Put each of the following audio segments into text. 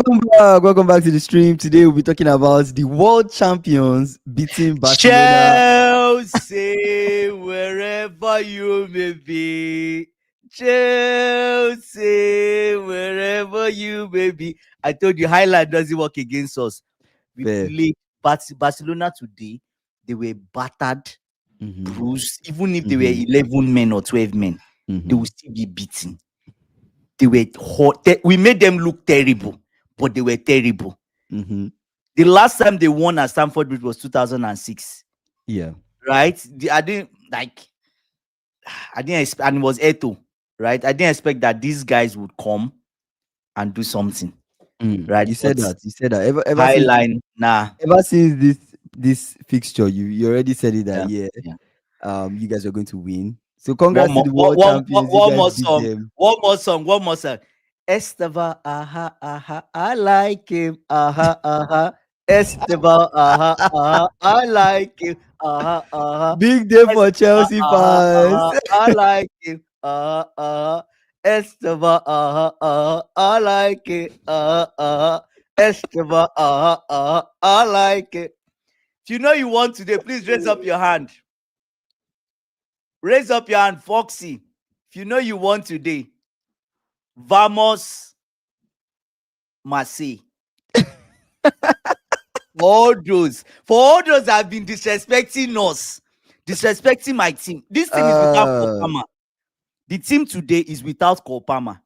Welcome back. Welcome back to the stream. Today we'll be talking about the world champions beating Barcelona. Chelsea, wherever you may be. Chelsea, wherever you may be. I told you, Haaland doesn't work against us. We Fair. played Barcelona today. They were battered, bruised. Even if they were 11 men or 12 men, they will still be beaten. They were hot. We made them look terrible, but they were terrible. The last time they won at Stamford Bridge was 2006. Yeah. Right? I didn't expect, and it was Eto, right? I didn't expect that these guys would come and do something. Right? You said that. Ever Highline, Ever since this fixture, you already said it that yeah. you guys are going to win. So congrats to the world champions. One more song. Estevao, I like him. Estevao, I like him. Big day for Chelsea fans. I like him. Estevao, I like it. Estevao, I like it. If you know you want today, please raise up your hand. Raise up your hand, Foxy. If you know you want today, Vamos Marseille. For all those that have been disrespecting us, disrespecting my team. This team is without Kopama. The team today is without Kopama.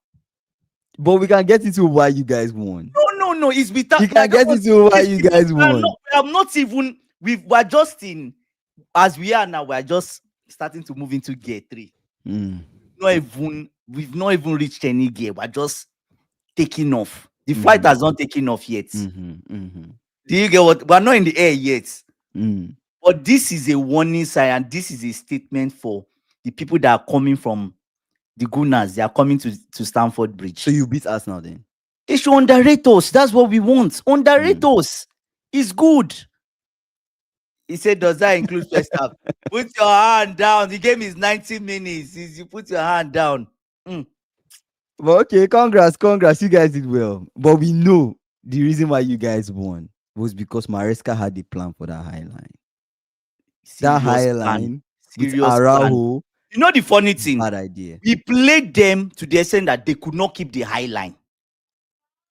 But we can get into why you guys won. No. It's without. You can get into why you guys won. I'm not even. We're just in. As we are now, we're just starting to move into gear 3. We've not even reached any gear. We're just taking off. The flight has not taken off yet. Do you get what? We're not in the air yet. But this is a warning sign, and this is a statement for the people that are coming from the Gunners. They are coming to Stamford Bridge. So you beat us now then? They should underrate us. That's what we want. Underrate us. It's good. He said, does that include first half? Put your hand down. The game is 90 minutes. You put your hand down. Well, okay, congrats. You guys did well. But we know the reason why you guys won was because Maresca had a plan for that high line. That high line with Araujo. You know the funny thing? Bad idea. We played them to the extent that they could not keep the high line.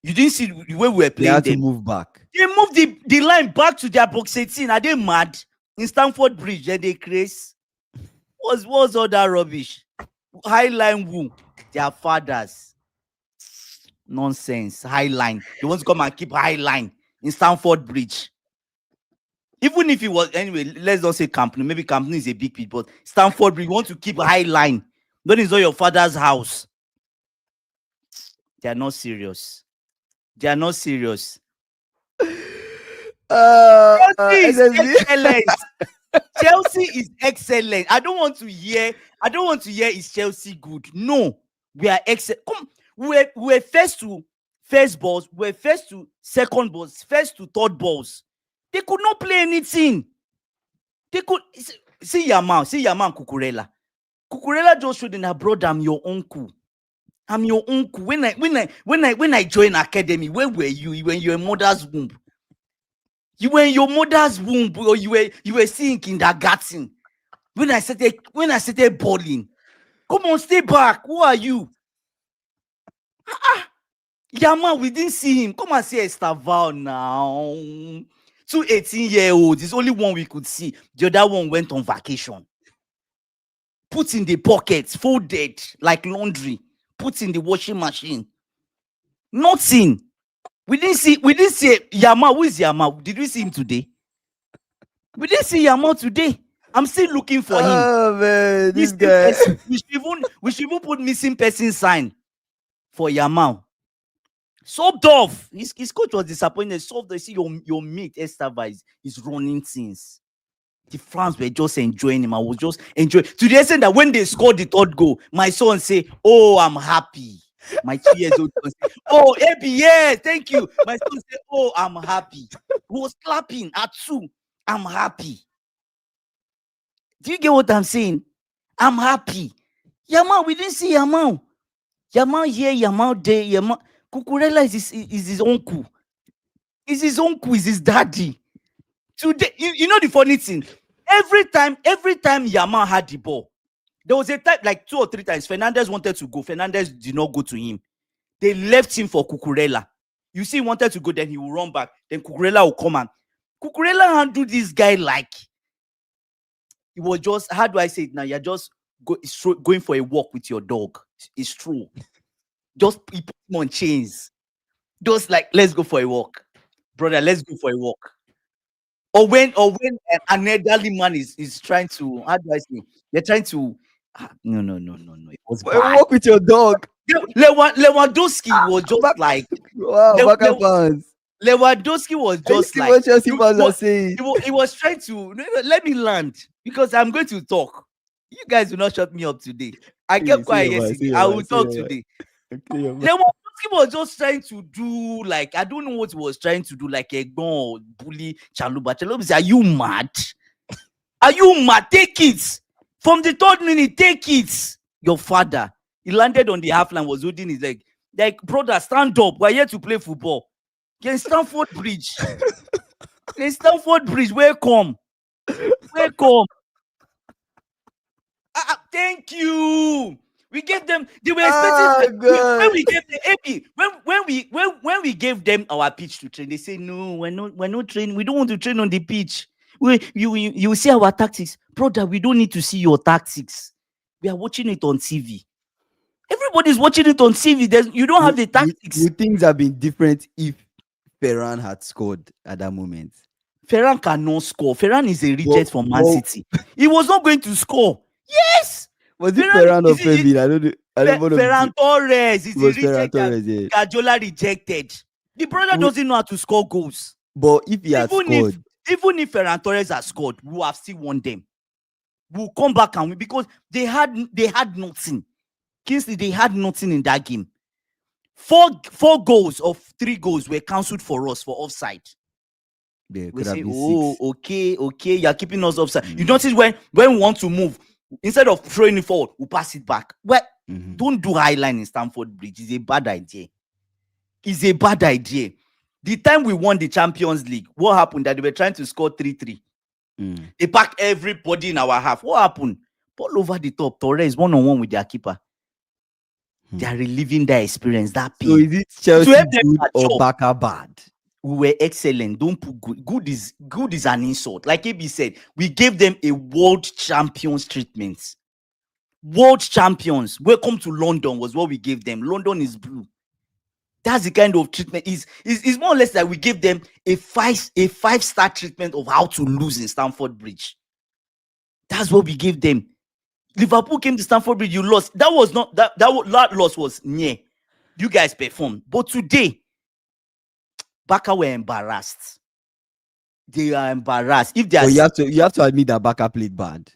You didn't see the way we were playing them. They had to move back. They moved the line back to their box 18. Are they mad? In Stamford Bridge, they crazy. What's all that rubbish? High line woo. Their fathers. Nonsense. High line. They want to come and keep high line in Stamford Bridge. Even if it was, anyway, let's not say Camp Nou. Maybe Camp Nou is a big pit, but Stamford Bridge, you want to keep high line. That is not your father's house. They are not serious. Chelsea is excellent. Chelsea is excellent. I don't want to hear is Chelsea good. No, we are excellent. Come, we're first to first balls, we're first to second balls, first to third balls. They could not play anything. They could see Yamal and Cucurrella. Cucurrella just showed in her brother, I'm your uncle. I'm your uncle. When I joined academy, where were you? You were in your mother's womb. You were in your mother's womb, or you were seeing kindergarten. When I started balling. Come on, stay back. Who are you? Yamal, we didn't see him. Come and see Estevao now. 2 18-year-olds. It's only one we could see. The other one went on vacation. Put in the pockets, folded like laundry. Put in the washing machine. Nothing. We didn't see Yamal. Who is Yamal? Did we see him today? We didn't see Yamal today. I'm still looking for him. Oh man, this guy. We should even put missing person sign for Yamal. Sobbed off. His coach was disappointed. Sobbed. See your mate Estevao is running things. The fans were just enjoying him. I was just enjoying. To the extent that when they scored the third goal, my son say, "Oh, I'm happy." My 2 years old son say, "Oh, AB, yeah, thank you." My son say, "Oh, I'm happy." He was clapping at 2. I'm happy. Do you get what I'm saying? I'm happy. Yamal, we didn't see Yamal. Yamal here, Yamal there, Yamal. Cucurrella is his uncle. Is his uncle, is his daddy. Today, you know the funny thing. Every time Yamal had the ball, there was a time like 2 or 3 times Fernandez wanted to go. Fernandez did not go to him. They left him for Cucurrella. You see, he wanted to go, then he will run back. Then Cucurrella will come and Cucurrella handled this guy like it was just, how do I say it now? You're just going for a walk with your dog. It's true. Just he put him on chains. Just like, let's go for a walk. Brother, let's go for a walk. Or when an elderly man is trying to, how do I say? They're trying to, no. It was bad. Walk with your dog. Lewandowski was just like, Wow, Barca fans. Lewandowski was I just see like, what Chelsea fans are saying. he was trying to, let me land because I'm going to talk. You guys will not shut me up today. I kept quiet yesterday. I will talk today. Lewandowski was just trying to do like, I don't know what he was trying to do, like a gun or bully Chaluba. Chaluba said, are you mad? Are you mad? Take it. From the 3rd minute, take it. Your father. He landed on the half line, was holding his leg. Like, brother, stand up. We're here to play football. Stamford Bridge. Stamford Bridge, welcome. Welcome. Thank you. We gave them. They were expecting when we gave them when we gave them our pitch to train. They say no, we're not training. We don't want to train on the pitch. You see our tactics, brother. We don't need to see your tactics. We are watching it on TV. Everybody's watching it on TV. You don't have the tactics. Would things have been different if Ferran had scored at that moment? Ferran cannot score. Ferran is a reject from Man City. He was not going to score. Yes. Was it Ferran or Febin? I don't know. Ferran Torres is was the reject that Guardiola rejected. The brother doesn't know how to score goals. But if he had scored, even if Ferran Torres had scored, we would have still won them. We'll come back and win because they had nothing. Kingsley, they had nothing in that game. 4 goals of 3 goals were cancelled for us for offside. We say, okay, you're keeping us offside. You notice when we want to move, instead of throwing it forward, we pass it back. Well, don't do high line in Stamford Bridge. It's a bad idea. It's a bad idea. The time we won the Champions League, what happened? That they were trying to score 3-3. They packed everybody in our half. What happened? Ball over the top. Torres 1-on-1 with their keeper. They are reliving that experience, that pain. So is it Chelsea good or Barca bad? We were excellent. Don't put good. Good is an insult. Like AB said, we gave them a world champions treatment. World champions. Welcome to London was what we gave them. London is blue. That's the kind of treatment. Is more or less that we gave them a 5-star treatment of how to lose in Stamford Bridge. That's what we gave them. Liverpool came to Stamford Bridge, you lost. That was not that loss was near. You guys performed. But today, Barca were embarrassed. They are embarrassed. If they are, you have to admit that Barca played bad.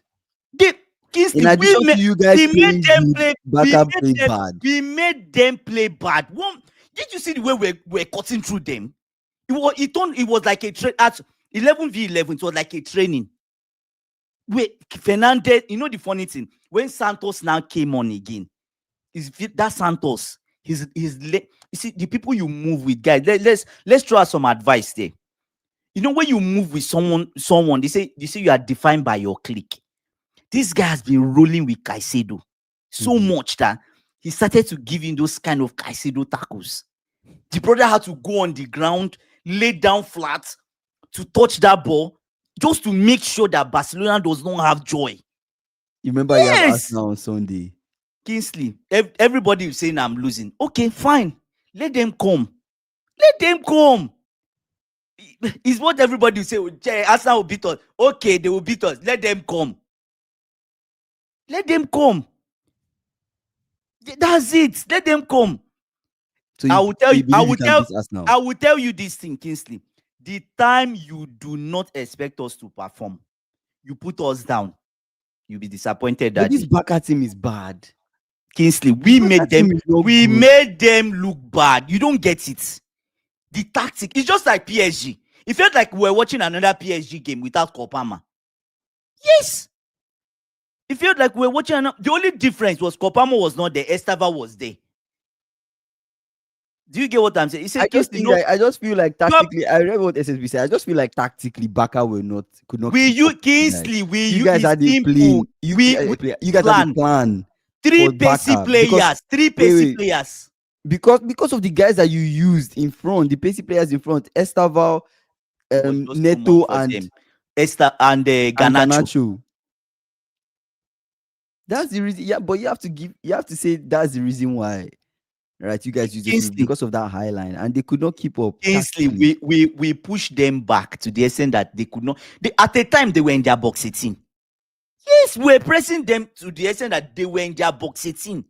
In addition to you guys playing good, Barca played bad. We made them play bad. Did you see the way we're cutting through them? It was like a at 11v11. It was like a training. Wait, Fernandez, you know the funny thing? When Santos now came on again, that Santos, you see, the people you move with, guys, let's throw out some advice there. You know, when you move with someone, they say you are defined by your clique. This guy has been rolling with Caicedo so much that he started to give him those kind of Caicedo tackles. The brother had to go on the ground, lay down flat to touch that ball, just to make sure that Barcelona does not have joy. You remember you have Arsenal on Sunday. Kingsley, everybody is saying I'm losing. Okay, fine. Let them come. Let them come. It's what everybody will say. Arsenal will beat us. Okay, they will beat us. Let them come. Let them come. That's it. Let them come. So I will tell you this thing, Kingsley. The time you do not expect us to perform, you put us down, you'll be disappointed that this Barca team is bad. Kingsley, we made them look bad. You don't get it. The tactic, it's just like PSG. It felt like we were watching another PSG game without Kopama. Yes. It felt like we were watching the only difference was Kopama was not there, Estevao was there. Do you get what I'm saying? He said, Kingsley, no, I just feel like you have, tactically. I read what SSB said. I just feel like tactically, Baka could not we keep you up with you guys. Kingsley, we You you guys is had a simple. plan. You We you guys had a plan plan three for pacey Baka because players, three wait pacey wait players. because of the guys that you used in front, the pacey players in front, Estevao, It was just too much Neto, for them. Esther and and Ganacho. Ganacho. That's the reason. Yeah, but you have to say that's the reason why, right? You guys use this Kingsley, because of that high line, and they could not keep up Kingsley, tactically. we pushed them back to the extent that they could not. At the time, they were in their box 18. Yes, we're pressing them to the extent that they were in their box 18,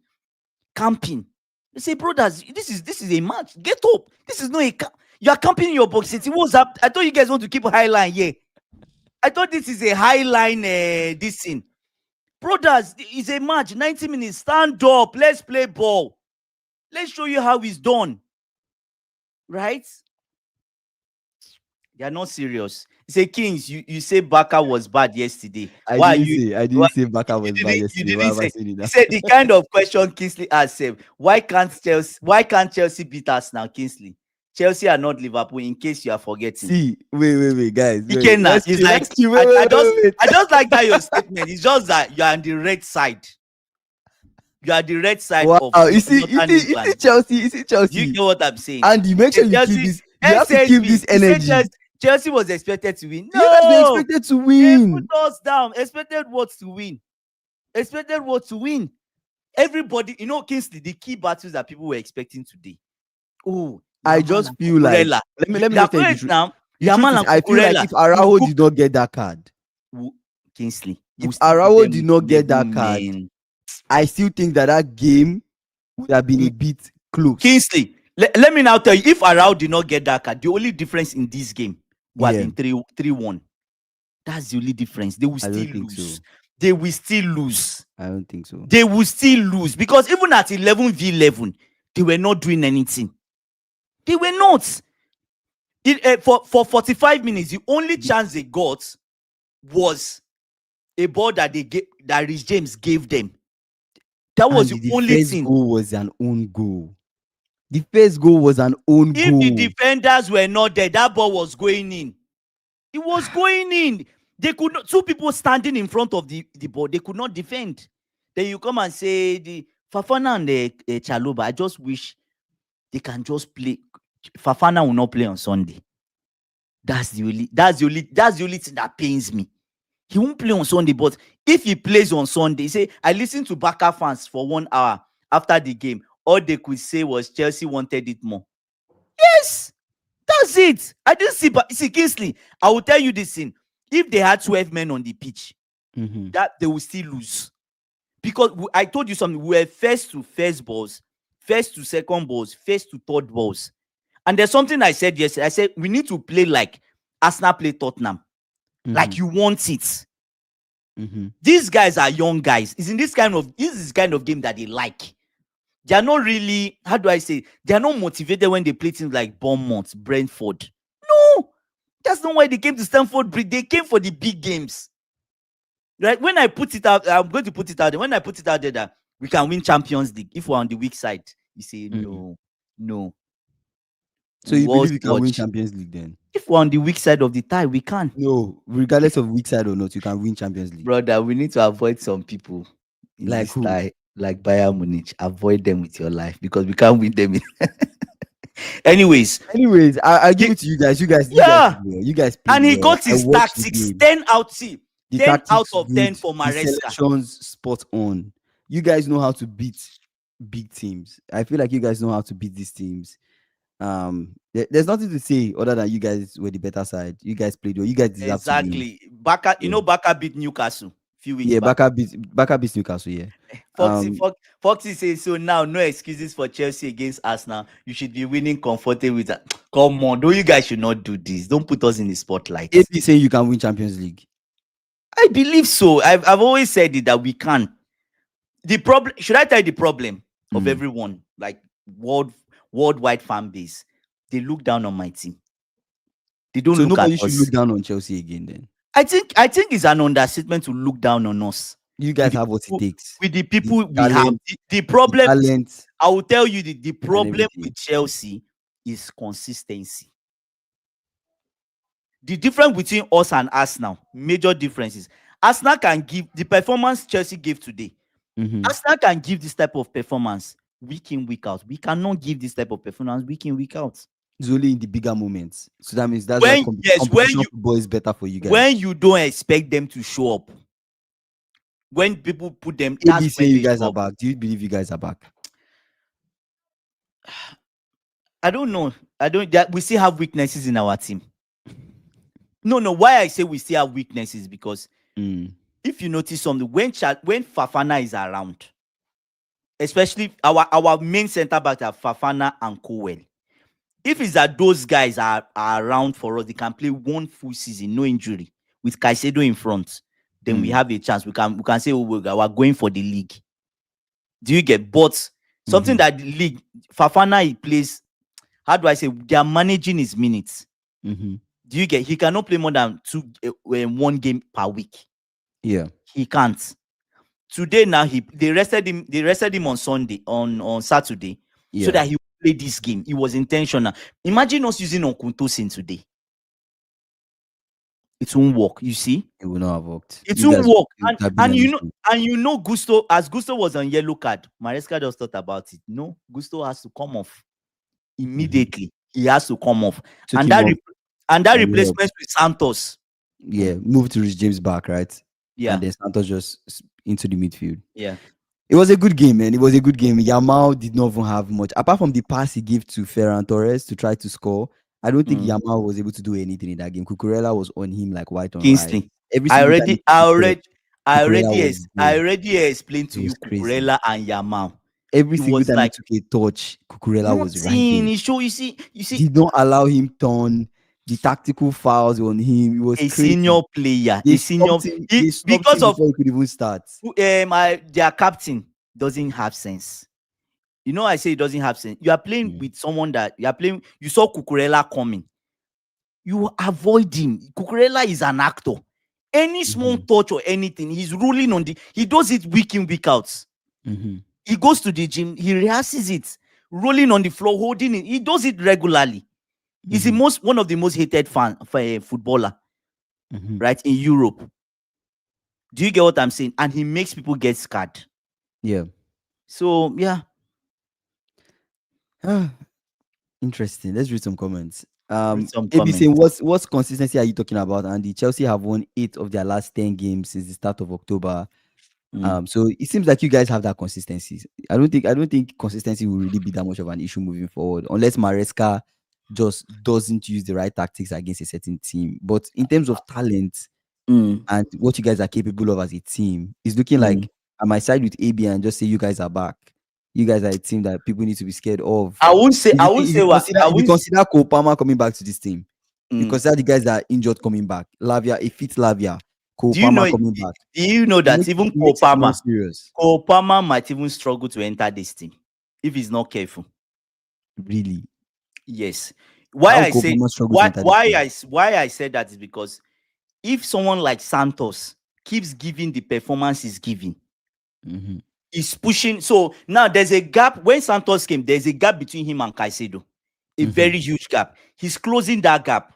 camping. They say, brothers, this is a match. Get up. This is not a you are camping in your box 18. What's up? I thought you guys want to keep a high line. Yeah, I thought this is a high line. This thing, brothers, it's a match. 90 minutes. Stand up. Let's play ball. Let's show you how it's done. Right? They are not serious. You say, Kings, you say Baka was bad yesterday. Why are you? I Why, didn't say Baka was bad you yesterday. Why didn't am I say. saying it He now? said the kind of question Kingsley asked him. Why can't Chelsea beat us now, Kingsley? Chelsea are not Liverpool. In case you are forgetting. See, wait, guys. He Wait. cannot. It's like Let's chill. Wait. I just like that your statement. It's just that you are on the red side. You are the red side Wow, of you see England. Chelsea, you see Chelsea. You know what I'm saying? And you make sure you keep Chelsea, this. You have to keep this you said energy. Chelsea was expected to win. You guys were No, expected to they put win. us down. Expected what to win? Expected what to win? Everybody, Kingsley, the key battles that people were expecting today. Oh, I Yamal just and feel like Cucurrella. let me just tell you the truth. Now. The truth Yamal is, and I feel like Cucurrella. if Araujo did not get that card, Kingsley, if Araujo did not get that card, I still think that game would have been a bit close. Kingsley, let me now tell you, if Araujo did not get that card, the only difference in this game would have been 3-1. That's the only difference. They will still lose. So. They will still lose. I don't think so. They will still lose because even at 11v11, they were not doing anything. They were not. For 45 minutes, the only chance they got was a ball that Rhys James gave them. That was the only thing. The first goal was an own goal. The first goal was an own goal. If the defenders were not there, that ball was going in. It was going in. They could not. Two people standing in front of the ball, they could not defend. Then you come and say the Fafana and the Chaloba. I just wish they can just play. Fafana will not play on Sunday. That's the only thing that pains me. He won't play on Sunday, but if he plays on Sunday, say I listened to Barca fans for 1 hour after the game. All they could say was Chelsea wanted it more. Yes, that's it. I didn't see, but see, Kingsley, I will tell you this thing. If they had 12 men on the pitch, that they will still lose. Because I told you something. We were first to first balls, first to second balls, first to third balls. And there's something I said yesterday. I said we need to play like Arsenal play Tottenham. Like you want it. These guys are young guys. This is kind of game that they like. They are not really, how do I say, they are not motivated when they play teams like Bournemouth, Brentford. No, that's not why they came to Stamford Bridge. They came for the big games. Right? When I put it out, I'm going to put it out there. When I put it out there that we can win Champions League if we're on the weak side, you say no. So you believe you can win Champions League then? If we're on the weak side of the tie, we can. No, regardless of weak side or not, you can win Champions League. Brother, we need to avoid some people in like this tie, like Bayern Munich. Avoid them with your life because we can't win them. Anyways, I give it to you guys. You guys and he got his tactics 10 out. See, 10 out of 10 for Maresca. Selections spot on. You guys know how to beat big teams. I feel like you guys know how to beat these teams. There's nothing to say other than you guys were the better side. You guys played well. You guys deserve to win. Barca, Barca beat Newcastle a few weeks back. Barca beats Newcastle. Yeah. Foxy says so. Now, no excuses for Chelsea against Arsenal. You should be winning comfortably with that. Come on, you guys should not do this. Don't put us in the spotlight. If you say you can win Champions League, I believe so. I've always said it that we can. The problem, should I tell you the problem of everyone, like worldwide fan base? They look down on my team. They don't look at us. Nobody should look down on Chelsea again then. I think it's an understatement to look down on us. You with guys the have what it people, takes. with the The people we have. talent, The the problem, talent, I will tell you, the and problem everything. with Chelsea is consistency. The difference between us and Arsenal, major differences. Arsenal can give the performance Chelsea gave today. Mm-hmm. Arsenal can give this type of performance week in, week out. We cannot give this type of performance week in, week out. It's only in the bigger moments. So that means that's why When yes, competition football is better for you guys. when you don't expect them to show up, when people put them, that's ABC, when you they guys show are up. back. Do you believe you guys are back? I don't know. I don't. We still have weaknesses in our team. No. Why I say we still have weaknesses because Mm. if you notice something, when Fafana is around, especially our main centre back are Fafana and Cowell. If it's that those guys are around for us, they can play one full season, no injury, with Caicedo in front, then we have a chance. We can say, oh, we're going for the league. Do you get? But something that the league, Fafana, he plays, how do I say, they are managing his minutes. Mm-hmm. Do you get? He cannot play more than one game per week. Yeah. He can't. Today now they rested him on Sunday, on Saturday, so Yeah. that he would play this game. It was intentional. Imagine us using Okuntosin today. It won't work, you see. It will not have worked. It You won't guys work. will And have been and an you know, issue. Gusto, as Gusto was on yellow card, Maresca just thought about it. No, Gusto has to come off immediately. He has to come off. Took And him that off replacement with Santos. Yeah, moved to Rich James back, right? Yeah. And then Santos just into the midfield. Yeah. It was a good game, man. It was a good game. Yamal did not even have much. Apart from the pass he gave to Ferran Torres to try to score, I don't think Yamal was able to do anything in that game. Cucurrella was on him like white on rice. Kingsley. Every I single time he already took I the touch, already I Cucurella already was I there. already explained It to was you crazy. Cucurrella and Yamal. Every It single was time he like took a touch, Cucurella was right nothing. there. He show you see Did not allow him turn. The tactical fouls on him. It was a crazy. senior player, They stopped him. They stopped because him of before he could even start. their captain doesn't have sense. You know, I say it doesn't have sense. You are playing with someone that you saw Cucurella coming. You avoid him. Cucurella is an actor. Any small touch or anything, he's rolling on he does it week in, week out. He goes to the gym, he rehearses it, rolling on the floor, holding it. He does it regularly. He's one of the most hated footballer, right, in Europe. Do you get what I'm saying? And he makes people get scared. Yeah. So yeah. Interesting. Let's read some comments. Read some ABC, comments. what's consistency are you talking about? And the Chelsea have won 8 of their last 10 games since the start of October. So it seems like you guys have that consistency. I don't think consistency will really be that much of an issue moving forward, unless Maresca just doesn't use the right tactics against a certain team. But in terms of talent and what you guys are capable of as a team, it's looking like I might side with AB and just say you guys are back. You guys are a team that people need to be scared of. I won't say If you consider Cole Palmer coming back to this team, you consider the guys that are injured coming back. Lavia, it fits Lavia. Cole Palmer coming back. Do you know that even Cole Palmer might even struggle to enter this team if he's not careful? Really? Yes. Why I said that is because if someone like Santos keeps giving the performance he's giving, he's pushing. So now there's a gap. When Santos came, there's a gap between him and Caicedo. A very huge gap. He's closing that gap.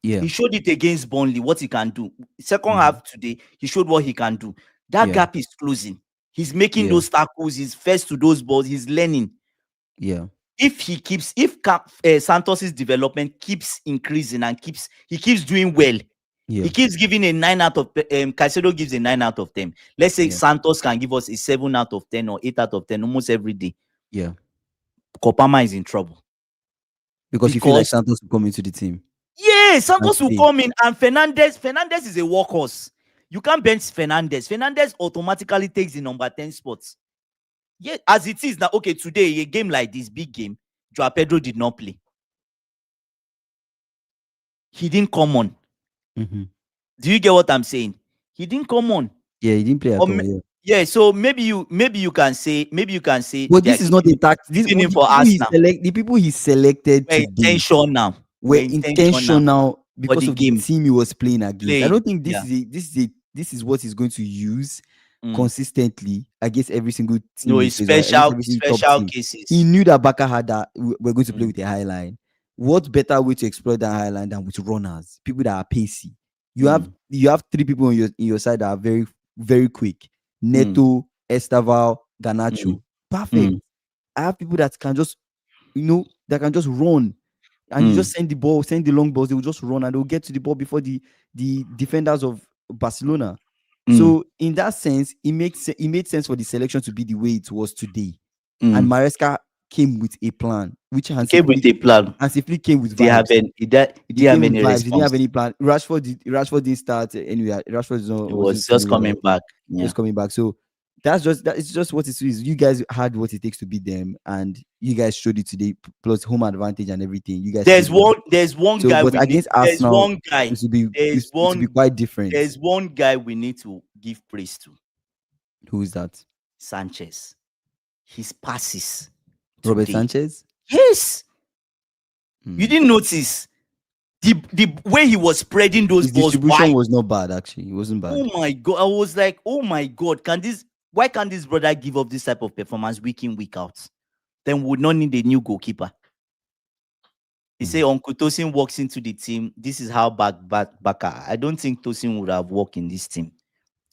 Yeah. He showed it against Burnley, what he can do. Second half today, he showed what he can do. That gap is closing. He's making those tackles. He's first to those balls. He's learning. Yeah. If Santos's development keeps increasing and he keeps doing well, he keeps giving a 9 out of Caicedo gives a 9 out of 10. Let's say Santos can give us a 7 out of 10 or 8 out of 10 almost every day. Yeah. Kopama is in trouble. Because you feel like Santos will come into the team. Yeah, Santos will come in, and Fernandez is a workhorse. You can't bench Fernandez. Fernandez automatically takes the number 10 spots. Yeah, as it is now. Okay, today, a game like this, big game, Joao Pedro did not play. He didn't come on. Do you get what I'm saying? He didn't come on. Yeah, he didn't play at all. Yeah, so maybe you can say. But this is not a tactic. The people he selected were intentional. Were intentional because of the team he was playing against. I don't think this is what he's going to use Mm. consistently against every single team No, he it's faced, or against special every single top special team. He cases. knew that Baka had that we're going to play Mm. with a high line. What better way to exploit that high line than with runners, people that are pacey? Mm. You have three people in your side that are very very quick. Mm. Neto, Estevao, Mm. Ganacho. Perfect. Mm. I have people that can just that can just run, and you just Mm. send the ball, send the long balls. They will just run and they will get to the ball before the defenders of Barcelona. Mm. So in that sense, it made sense for the selection to be the way it was today. And Mm. Maresca came with a plan, which He came with a plan. Hansi Flick came with Did he have vibes. any? He He didn't have came with any vibes. He didn't have response. any plan. Rashford didn't start anyway. Rashford He wasn't was just feeling well coming also. back. Yeah. Just coming back. So it's just what it is. You guys had what it takes to beat them, and you guys showed it today. Plus home advantage and everything. You guys There's showed it. one. There's one So, guy but we need. against Arsenal, There's it will be one. quite different. There's one guy we need to give praise to. Who is that? Sanchez. His passes Robert today. Sanchez. Yes. You Hmm. didn't notice the way he was spreading those His balls distribution wide. was not bad actually. It wasn't Oh bad. my god! I was like, oh my god, why can't this brother give up this type of performance week in, week out? Then we would not need a new goalkeeper. He Hmm. say Uncle Tosin walks into the team. This is how Baka. I don't think Tosin would have worked in this team.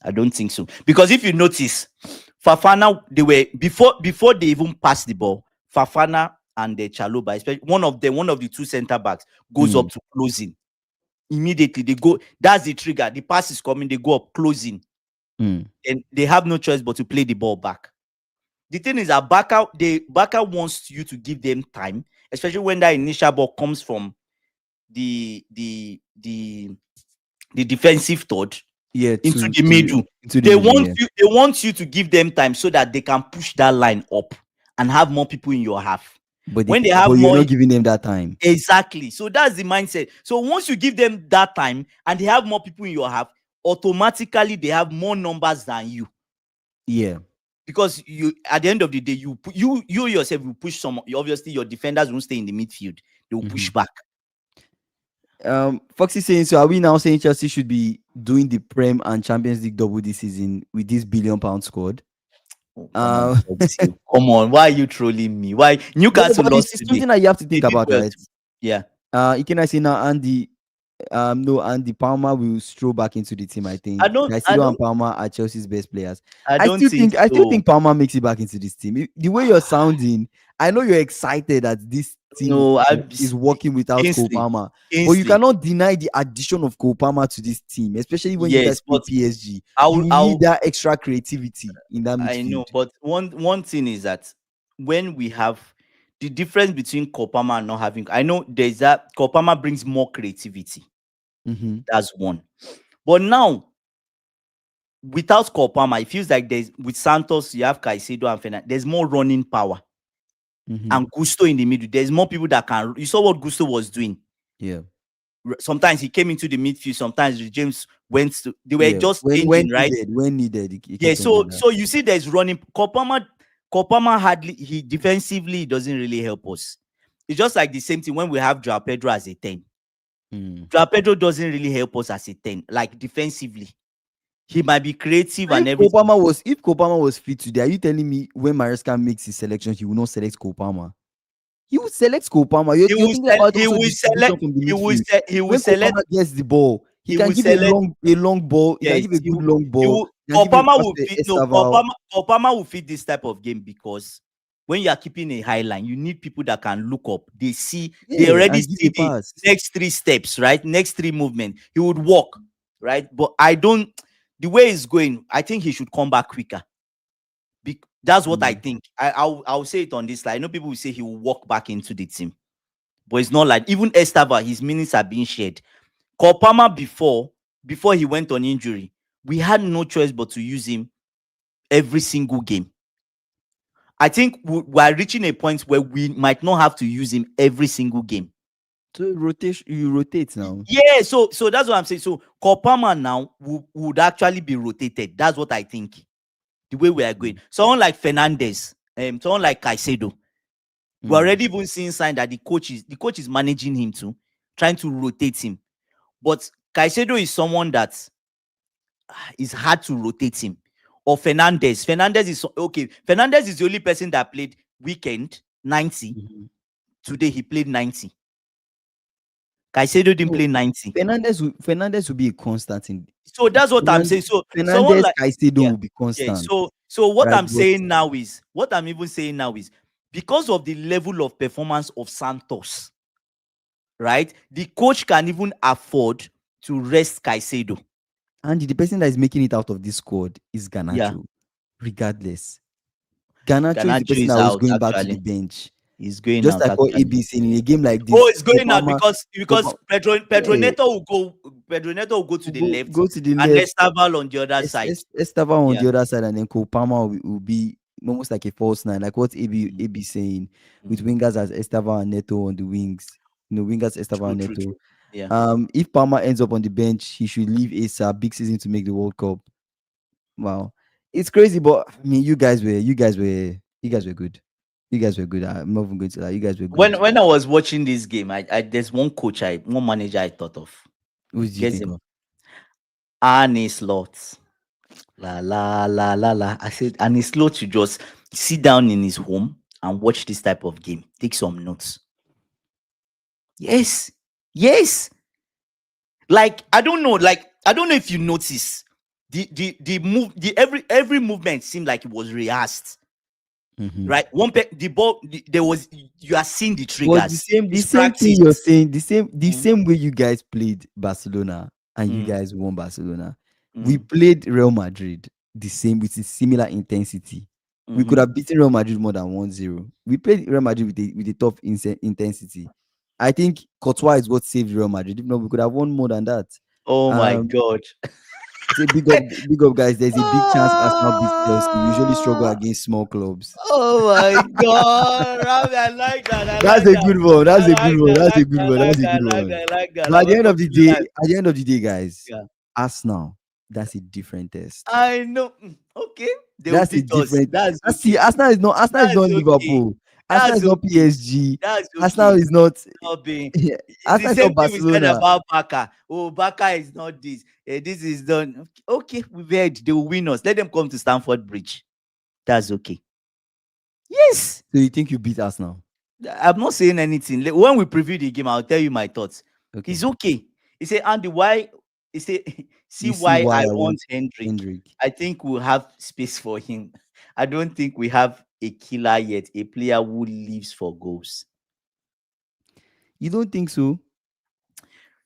I don't think so. Because if you notice, Fafana, they were before they even passed the ball, Fafana and the Chaloba, especially one of the two center backs, goes Hmm. up to closing. Immediately they go, that's the trigger. The pass is coming, they go up closing. Hmm. And they have no choice but to play the ball back. The thing is that Baka wants you to give them time, especially when that initial ball comes from the the the the defensive third Yeah, into to the middle. into the middle. Yeah. They want you to give them time so that they can push that line up and have more people in your half. When they But have you're more, not giving them that time. exactly. So that's the mindset. So once you give them that time and they have more people in your half, automatically they have more numbers than you. Yeah. Because you, at the end of the day, you yourself will push some. Obviously, your defenders won't stay in the midfield; they will push Mhm. back. Foxy saying, so are we now saying Chelsea should be doing the Prem and Champions League double this season with this £1 billion squad? Oh, come on, Foxy. Come on. Why are you trolling me? Why No, Newcastle but lost it's today? something that you have to They think did about, well right? too. Yeah. Can I say now Andy? No, Andy Palmer will stroll back into the team. I I think don't. I Caicedo and don't. Palmer are Chelsea's best players. I don't think I still so. think Palmer makes it back into this team. The way you're sounding, I know you're excited that this team No, is working without Cole Kingsley. Palmer, but you Kingsley. cannot deny the addition of Cole Palmer to this team, especially when you Yes, guys play but PSG. I'll. You need I'll. that extra creativity in that I know, midfield. but one thing is that when we have the difference between Kopama and not having, I know there's that Kopama brings more creativity. Mm-hmm. That's one. But now without Kopama, it feels like there's with Santos, you have Caicedo and Fernandez. There's more running power Mm-hmm. and Gusto in the middle. There's more people that can. You saw what Gusto was doing. Yeah. Sometimes he came into the midfield. Sometimes James went to. They were Yeah. just changing, right? When needed, he can Yeah. change like So that. so you see, there's running. Kopama hardly he defensively doesn't really help us. It's just like the same thing when we have Joao Pedro as a 10. Mm. Joao Pedro doesn't really help us as a 10, like defensively. He might be creative and everything. If Kopama was fit today, are you telling me when Maresca makes his selection, he will not select Kopama? He will select Kopama. You're thinking about also distribution from the midfield. He will When select Kopama gets the ball, he he can will give select a long ball. He can yes, give a good long he ball. will He can give a Kopama pass will to fit no Estevao. Kopama will fit this type of game because when you are keeping a high line, you need people that can look up. They Yeah, already and give a see the pass. next three steps, right? Next three movement. He would walk, right? But I don't the way it's going, I think he should come back quicker. That's what I Mm. think. I'll say it on this slide. I know people will say he will walk back into the team, but it's not like even Estava, his minutes are being shared. Kopama before he went on injury, we had no choice but to use him every single game. I think we are reaching a point where we might not have to use him every single game. So you rotate now. Yeah, so that's what I'm saying. So Kopama now would actually be rotated. That's what I think. The way we are going, Mm. someone like Fernandez, someone like Caicedo, we're Mm. already even seeing sign that the coach is managing him too, trying to rotate him. But Caicedo is someone that is hard to rotate him or Fernandez. Fernandez is okay. Fernandez is the only person that played weekend 90. Mhm. Today he played 90. Caicedo didn't So play 90. Fernandez will be a constant in So that's what I'm saying. So someone Fernandez, like, Caicedo yeah, will be yeah. constant, So what right? I'm But saying now is, what I'm even saying now is, because of the level of performance of Santos, right? The coach can even afford to rest Caicedo. and the person that is making it out of this squad is Yeah, Garnacho, regardless. Garnacho is the Garnacho person is that was out going back to the actually. bench. He's going Just out like what actually. AB is saying, in a game like Oh, this, it's going out Kopama, because Pedro yeah, Neto will go. Pedro Neto will go to the left, go to the and left. Estaval on the other side. Estevao on Yeah. the other side, and then Kopama will be almost like a false nine, like what Mm, AB saying, with mm. wingers as Estevao and Neto on the wings. Wingers Estevao True, and true, Neto. true. Yeah. If Palmer ends up on the bench, he should leave ASAP. Big season to make the World Cup. Wow, it's crazy, but I mean, you guys were good. You guys were good. I'm not even going to lie. You guys were good. When I was watching this game, I there's one manager I thought of. Who do you Guess think him, of? Arne Slot. La la la la la. I said Arne Slot to just sit down in his home and watch this type of game. Take some notes. Yes, yes. Like I don't know if you notice the move the every movement seemed like it was rehearsed. Mhm. Right, the ball there was, you are seeing the Was the triggers. same the It's same thing you're practice. saying, the Mm, same way you guys played Barcelona and you mm, guys won Barcelona. We mm, played Real Madrid the same with a similar intensity. We could mhm. have beaten Real Madrid more than 1-0. We played Real Madrid with a tough intensity. I think Courtois is what saved Real Madrid. If not, we could have won more than that. Oh my Um, god. say big up, guys. There's a big chance Arsenal beats Chelsea. We usually struggle Ah, against small clubs. oh my god, Rami, I like that. I That's like a that. good one. I That's a good like one. that. I That's a like good that. one. I like That's a that. good I like one. that. I like that. But I welcome to the life. at the end of the day, guys, Yeah. Arsenal, that's a different test. I know. Okay. They will That's a beat us. different. That's See, okay. Arsenal is That's not okay. Liverpool. Arsenal That's is not okay. PSG. That's Arsenal okay. is not. Not being, it's the Arsenal is same not thing we said Barcelona. about Baka. Oh, Baka is not this. This is done. Okay, we've heard they will win us. Let them come to Stamford Bridge. That's okay. Yes. So you think you beat Arsenal? I'm not saying anything. When we preview the game, I'll tell you my thoughts. Okay. It's okay. He said, Andy, why? He said, see You see why why I I want want Hendrick. Hendrick. I think we'll have space for him. I don't think we have a killer yet, a player who lives for goals. You don't think so?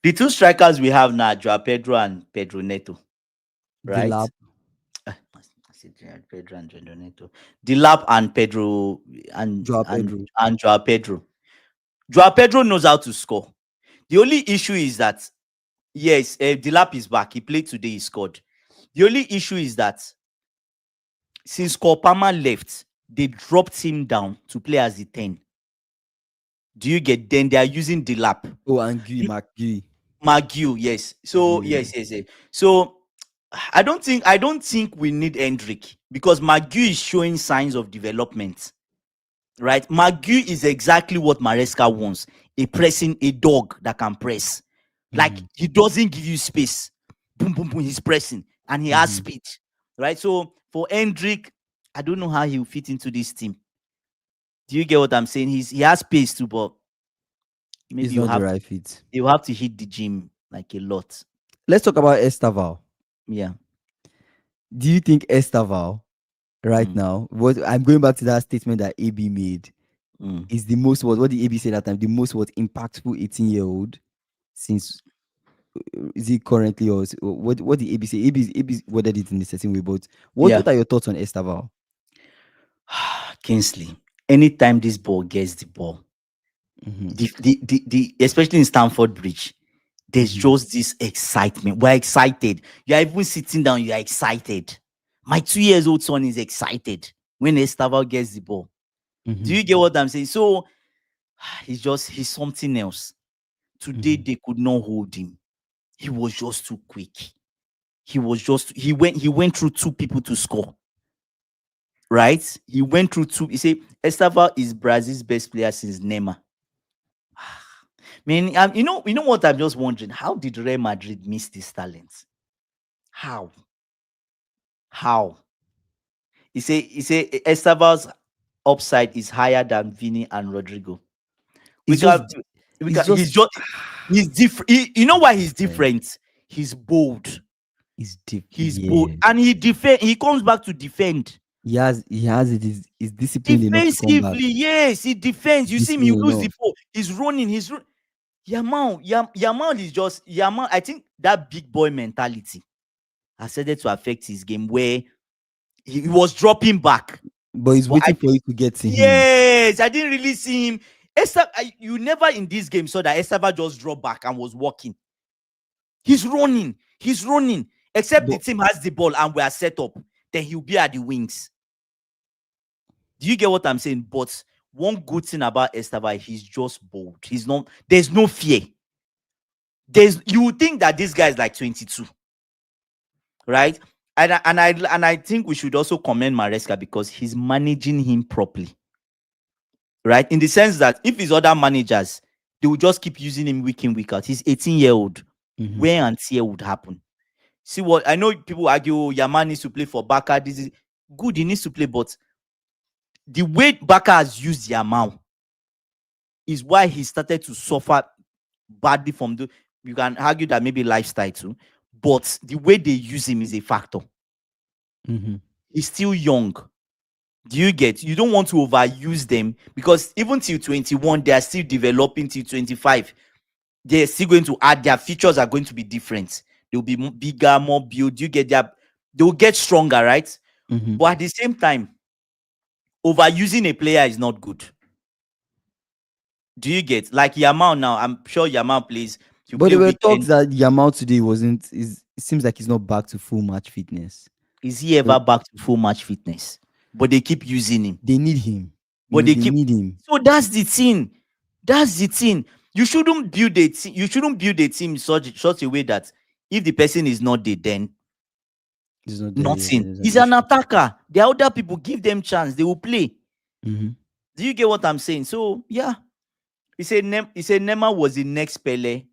The two strikers we have now, Joao Pedro and Pedro Neto, The right? lap, I said Joao Pedro and Pedro Neto. Dilap and Pedro Joao Pedro. and Joao Pedro. Joao Pedro knows how to score. The only issue is that, yes, Dilap is back. He played today. He scored. The only issue is that since Kopama left, they dropped him down to play as the 10. Do you get? Then they are using Dilap. Oh, and Gui, Mark Gui. Magu, yes. So Yeah. yes, yes, yes. So I don't think we need Hendrick because Magu is showing signs of development. Right? Magu is exactly what Maresca wants. A dog that can press. Like Mhm, he doesn't give you space. Boom, boom, boom. He's pressing and he has mhm. speed. Right? So for Hendrick, I don't know how he'll fit into this team. Do you get what I'm saying? He has pace too, but It's maybe not the right fit. you have to hit the gym like a lot. Let's talk about Estevao. Yeah. Do you think Estevao right Mm, now, what I'm going back to that statement that AB made, mm. is the most what the AB said that time, the most impactful 18-year-old since is he currently, or what the AB say? AB worded it in a certain way, but Yeah. what are your thoughts on Estevao? Kingsley, anytime this ball gets the ball, Mm-hmm, the especially in Stamford Bridge, there's mm-hmm, just this excitement. We're excited. You're even sitting down, you're excited. My 2 years old son is excited when Estevao gets the ball. mm-hmm, Do you get what I'm saying? So he's something else. Today mm-hmm, they could not hold him. He was just too quick. He went through two people to score. Right? He went through two. You say Estevao is Brazil's best player since Neymar. Man, you know what? I'm just wondering. How did Real Madrid miss this talent? How? How? He say Estevao's upside is higher than Vini and Rodrigo. We It's can just we it's can he's just just he's different. You know why he's different. different? He's bold. It's deep. He's bold. Yeah. And he comes back to defend. He has it. Is disciplined enough to come back. Defensively, yes, he defends. You see him, you Disciplined lose the enough. ball. He's running. Yamal is just Yamal. I think that big boy mentality has started to affect his game where he was dropping back. But he's But waiting for you to get to him. yes, I didn't really see him. You never in this game saw that Esteva just dropped back and was walking. He's running. He's running. Except the But team has the ball and we are set up, then he'll be at the wings. Do you get what I'm saying? But one good thing about Esteva, he's just bold. He's not. There's no fear. You would think that this guy is like 22, right? And I think we should also commend Maresca because he's managing him properly, right? In the sense that if his other managers, they will just keep using him week in, week out. He's 18-year-old. Wear and tear would happen. See what I know, people argue, oh, Yamal needs to play for Barca. This is good, he needs to play, but the way Barca has used Yamal is why he started to suffer badly from the. You can argue that maybe lifestyle too, but the way they use him is a factor. He's still young. Do you get? You don't want to overuse them because even till 21, they are still developing. Till 25, they're still going to add. Their features are going to be different. They'll be bigger, more build. You get they'll get stronger, right? But at the same time, overusing a player is not good. Do you get? Like Yamal now, I'm sure Yamal plays. but Play there were talks weekend. that Yamal today wasn't. It seems like he's not back to full match fitness. Is he ever back to full match fitness? But they keep using him. They need him. But they need him. So that's the thing. That's the thing. You shouldn't build a team. You shouldn't build a team in such a way that if the person is not there, then He's not there, nothing. He's an attacker. The other people give them chance. They will play. Do you get what I'm saying? So yeah, he said Neymar was the next Pele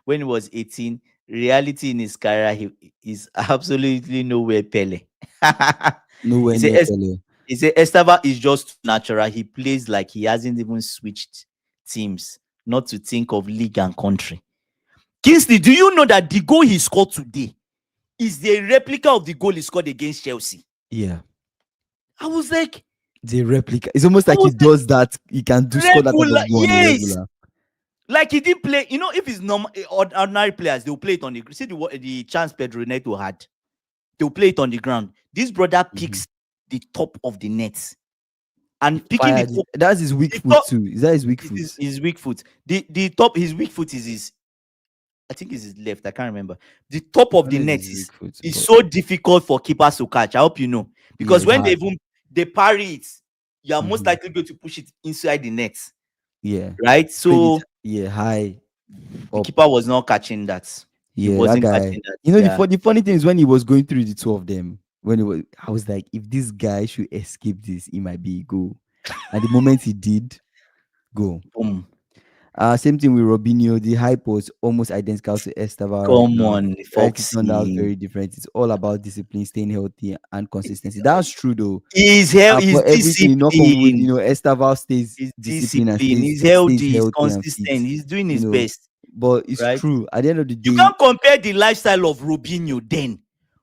when he was 18. Reality in his career, he is absolutely nowhere Pele. Nowhere He near said Pele. He said Esteva is just natural. He plays like he hasn't even switched teams, not to think of league and country. Kingsley, do you know that the goal he scored today is the replica of the goal he scored against Chelsea? Yeah. I was like, the replica. It's almost like he does that. He can do score that type of goal on the regular. Like he didn't play. You know, if it's normal, ordinary players, they'll play it on the. See the chance Pedro Neto had. They'll play it on the ground. This brother picks the top of the net, and picking the top. That's his weak foot too. Is that his weak foot? His weak foot. The top. His weak foot is his. I think it's his left. I can't remember. The top of the net is so difficult for keepers to catch. I hope you know, because when they parry it, you are most likely going to push it inside the net. Yeah. Right. So high. The keeper was not catching that. Yeah, he wasn't catching that. You know, the funny thing is when he was going through the two of them, I was like, if this guy should escape this, he might be a goal. And the moment he did, go. Boom. Same thing with Robinho. The hype was almost identical to Estevao. Come on, Foxy. It turned out very different. It's all about discipline, staying healthy, and consistency. That's true, though. He's healthy. He's everything. Not come with, Estevao stays disciplined and he's healthy. He's consistent. He's doing his best. But it's true. At the end of the day, you can't compare the lifestyle of Robinho. Then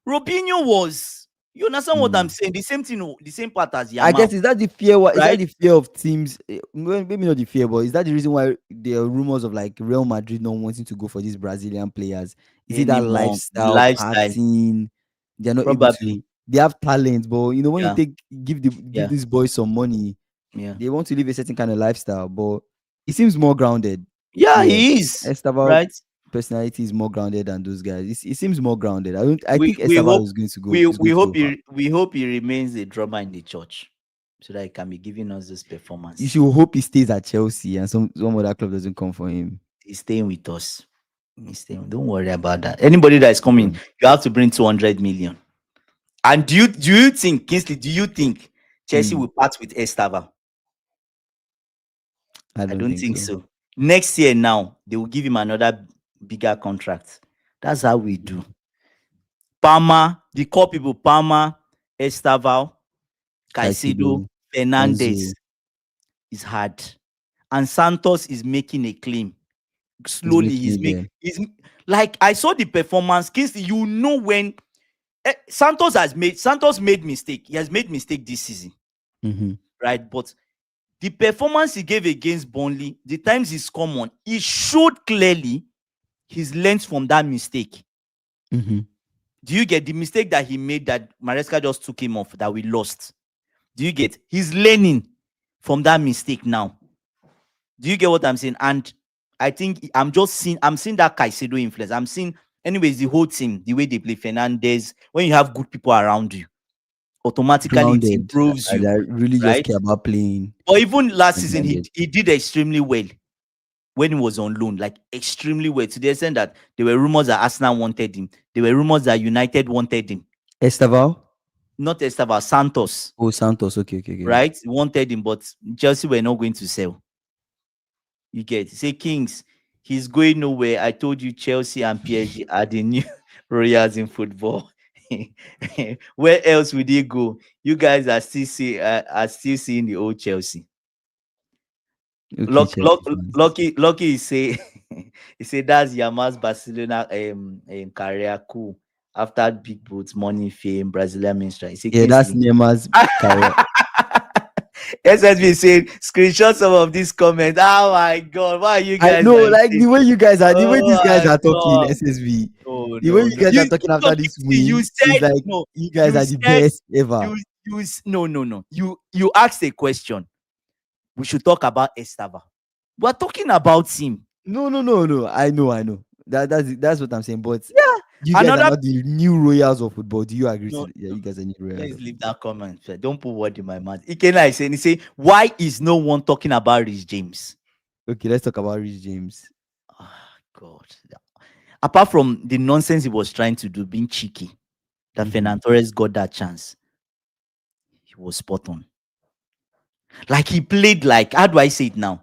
Robinho was. You understand what I'm saying? The same thing, the same part as Yamal. I guess is that the fear? Is that the fear of teams? Maybe not the fear, but is that the reason why there are rumors of like Real Madrid not wanting to go for these Brazilian players? Is it that lifestyle? Partying? They're not able to. They have talent, but when you give these boys some money, they want to live a certain kind of lifestyle. But he seems more grounded. Yeah, he is. Estevao personality is more grounded than those guys. It seems more grounded. I think Estevao is going to go. We hope he remains a drummer in the church, so that he can be giving us this performance. You should hope he stays at Chelsea and some other club doesn't come for him. He's staying with us. Don't worry about that. Anybody that is coming, you have to bring 200 million. And do you think, Kingsley? Do you think Chelsea will part with Estevao? I don't think so. Next year, now they will give him another bigger contract. That's how we do. Palmer, the core people, Palmer, Estevao, Caicedo, Caicedo, Enzo. Fernandez is hard. And Santos is making a claim. He's Slowly, making it there. he's like I saw the performance. Kingsley, you know when Santos made mistake. He has made mistake this season, Mm-hmm. right? But the performance he gave against Burnley, the times he's come on, he showed clearly his learned from that mistake. Mm-hmm. Do you get the mistake that he made that Maresca just took him off that we lost? Do you get? He's learning from that mistake now. Do you get what I'm saying? And I think I'm seeing that Caicedo influence. I'm seeing, anyways, the whole team, the way they play Fernandez, when you have good people around you, automatically it Grounded. improves you, I really just right? care about playing Or even last and season, grounded. he did extremely well when he was on loan, like extremely well, to the extent that there were rumors that Arsenal wanted him. There were rumors that United wanted him. Estevao? Not Estevao, Santos, Oh, Santos. Okay, okay, okay. right? Wanted him, but Chelsea were not going to sell. You get, say Kings, he's going nowhere. I told you Chelsea and PSG are the new royals in football. Where else would he go? You guys are still seeing the old Chelsea. Okay, Chelsea fans. Lucky he say he say that's Yamal's Barcelona career cool after big boots, money, fame, Brazilian ministry. He say Yeah, that's Kingsley. Neymar's career. SSB saying screenshot some of these comments. Oh my god, why are you I guys know, like like this? the way you guys are, the way Oh these guys my are talking, god. SSV. No, The way no, you no. guys are You talking no, after this you win is said like no. you guys You are the said best ever. no, no, no. You asked a question. We should talk about Estava. We're talking about him. No, no, no, no. I know. That's what I'm saying. But Yeah. you guys are Another not the new royals of football. Do you agree to no, that? Yeah, no. you guys are new royals Let's of leave football. that comment. Don't put word in my mouth. Ikena is saying, he say, why is no one talking about Rich James? Okay, let's talk about Rich James. Oh, God. Apart from the nonsense he was trying to do, being cheeky, that Mm-hmm. Fernan Torres got that chance, he was spot on. Like he played like, how do I say it now?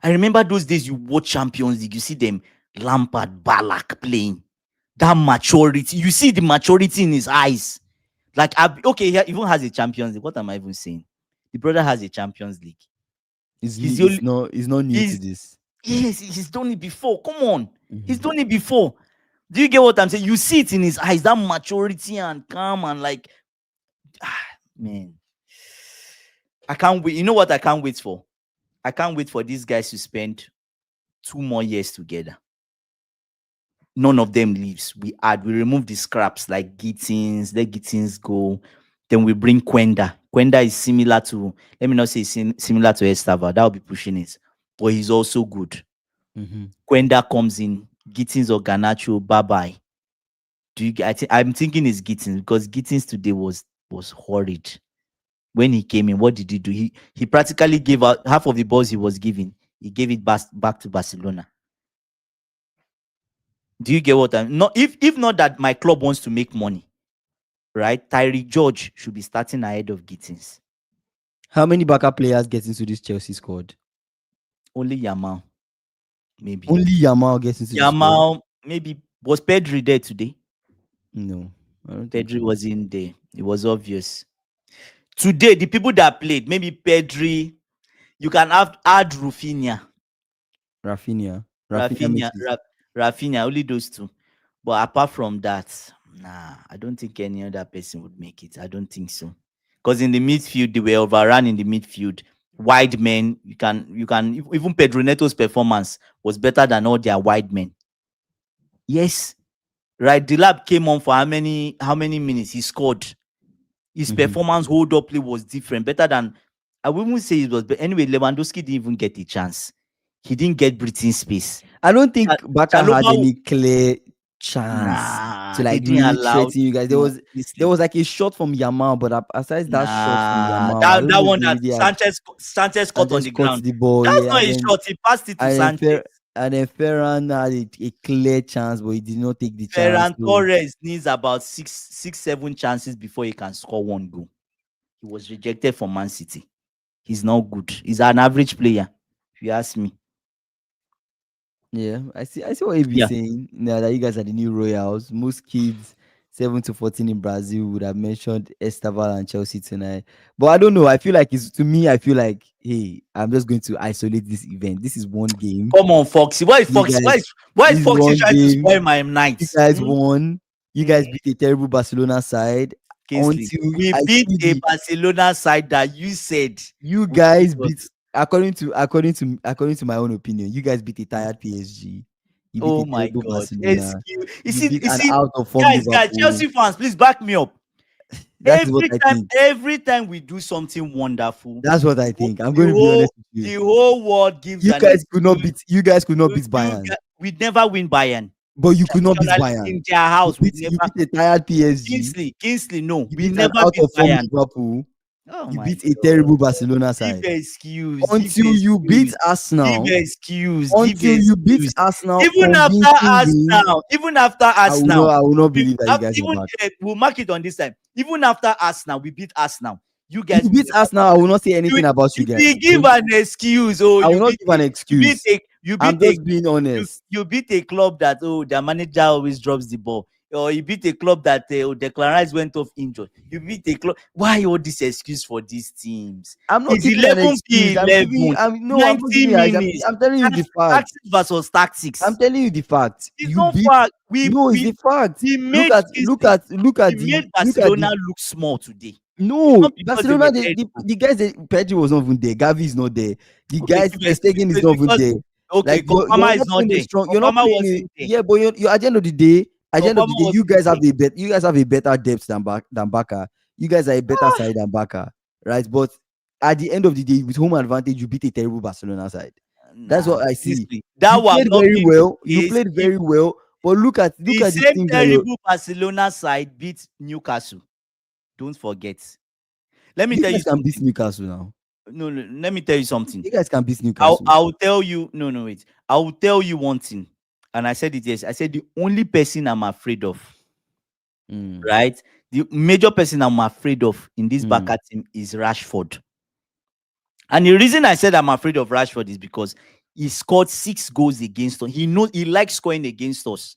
I remember those days you watch Champions League, you see them Lampard, Balak playing. That maturity, you see the maturity in his eyes. Like, okay, he even has a Champions League. What am I even saying? The brother has a Champions League. He's the only. It's not new to He's this. yes, he's done it before. Come on, he's Mm-hmm. done it before. Do you get what I'm saying? You see it in his eyes, that maturity and calm and like, man, I can't wait. You know what I can't wait for? I can't wait for these guys to spend 2 more years together. None of them leaves. We remove the scraps like Gittins, let Gittins go. Then we bring Quenda. Quenda is similar to, let me not say similar to Estava. That will be pushing it. But he's also good. Mm-hmm. Quenda comes in, Gittins or Ganacho, bye bye. I'm thinking it's Gittins because Gittins today was horrid. When he came in, what did he do? He practically gave out half of the balls he was giving. He gave it back to Barcelona. Do you get what I'm not? If not that my club wants to make money, right? Tyree George should be starting ahead of Gittins. How many backup players get into this Chelsea squad? Only Yamal, maybe. Only Yamal gets into the squad. Yamal, maybe. Was Pedri there today? No, I don't think Pedri so. was in there. It was obvious. Today, the people that played, maybe Pedri. You can add Rafinha. Rafinha makes it. Rafinha, only those two. But apart from that, nah, I don't think any other person would make it. I don't think so. Because in the midfield, they were overrun in the midfield. Wide men, even Pedro Neto's performance was better than all their wide men. Yes, right. The lab came on for how many minutes? He scored. His Mm-hmm. performance hold up play was different, better than I wouldn't say it was. But anyway, Lewandowski didn't even get a chance. He didn't get breathing space. I don't think Baka had Chalobah, any clear chance to nah, they like didn't really allow. threaten you guys. No, There listen, was like a shot from Yamal, but aside that shot from nah, Yamal, I that don't know if one they that really had Sanchez caught and on just the caught ground. the ball, That's yeah, not a shot. He passed it to and then Sanchez. Ferran had a clear chance, but he did not take the chance. Ferran So Torres needs about six, 7 chances before he can score one goal. He was rejected from Man City. He's not good. He's an average player, if you ask me. yeah, I see what you be Yeah. saying now that you guys are the new royals. Most kids 7-14 in Brazil, would have mentioned Estevao and Chelsea tonight. But I don't know. I feel like it's to me. I feel like, hey, I'm just going to isolate this event. This is one game. Come on, Foxy. Why is You Foxy? guys, Why is this is Foxy one trying to game. spoil my You night? guys won. You guys Mm. beat a terrible Barcelona side. Kingsley, Until we I beat see a the Barcelona side that you said you would beat guys us. beat, according to my own opinion, you guys beat a tired PSG. You beat Oh a my terrible God. Barcelona. Excuse. You beat You an see, out of form guys, Liverpool. Chelsea fans, please back me up. That is what I think. Every time we do something wonderful, That's what I the whole, think. I'm the going to be honest whole, with you. the whole world gives You an guys could not excuse. beat. You guys could not beat Bayern, We never win Bayern. but you could not beat Traditionally, Bayern. in their house, we You never. beat a tired PSG. Kingsley, no, You we beat an never out beat of form Bayern. Liverpool. Oh You my beat a God. terrible Barcelona Give side. excuse. Give Until you beat excuse. Give Arsenal, excuse. Give until you beat excuse. Arsenal Even after convincingly, Arsenal, I will not believe that you guys are even back. we'll mark it on this time. Even after Arsenal, we beat Arsenal. You guys You will beat never. Arsenal, I will not say You, anything about you guys. we give an excuse. Oh, I will not give an excuse. you I'm beat a just being honest. you beat a club that their manager always drops the ball, or you beat a club that Declan Rice went off injured. You beat a club. Why all this excuse for these teams? I'm not It's giving an 11 excuse. p I'm giving you. 11, I'm not 90 giving you. minutes. I'm telling you the fact. Tactics versus I'm tactics. telling you the fact. It's You not beat. fact. No, it's a fact. We made Kingsley. We The made look at Barcelona the. look small today. It's No, not because they Barcelona. were terrible. The guys. Pedri was not even there. Gavi is not there. The Okay, guys. give Ter excuse. Stegen is It's not even because there. okay, Like you're Kopama is not not playing a there. strong. You're not Kopama playing a. wasn't there. Yeah, but you're at the end of the day. At the end of the Kopama day, you wasn't guys there. have a bet. You guys have a better depth than Baka. You guys are a better side than Baka, right? But at the end of the day, with home advantage, you beat a terrible Barcelona side. That's Nah, what I see. Kingsley, that You would have played not very been the well. You case played if very well. But look the at the same teams that you're. terrible Barcelona side beat Newcastle. Don't forget. Let me You tell you guys can beat something. Newcastle now. No, no, let me tell you something. You guys can beat Newcastle. I'll tell you. No, no, wait. I will tell you one thing. And I said it yes. I said the only person I'm afraid of, Mm, right? The major person I'm afraid of in this mm. Barca team is Rashford. And the reason I said I'm afraid of Rashford is because he scored 6 goals against us. He knows he likes scoring against us.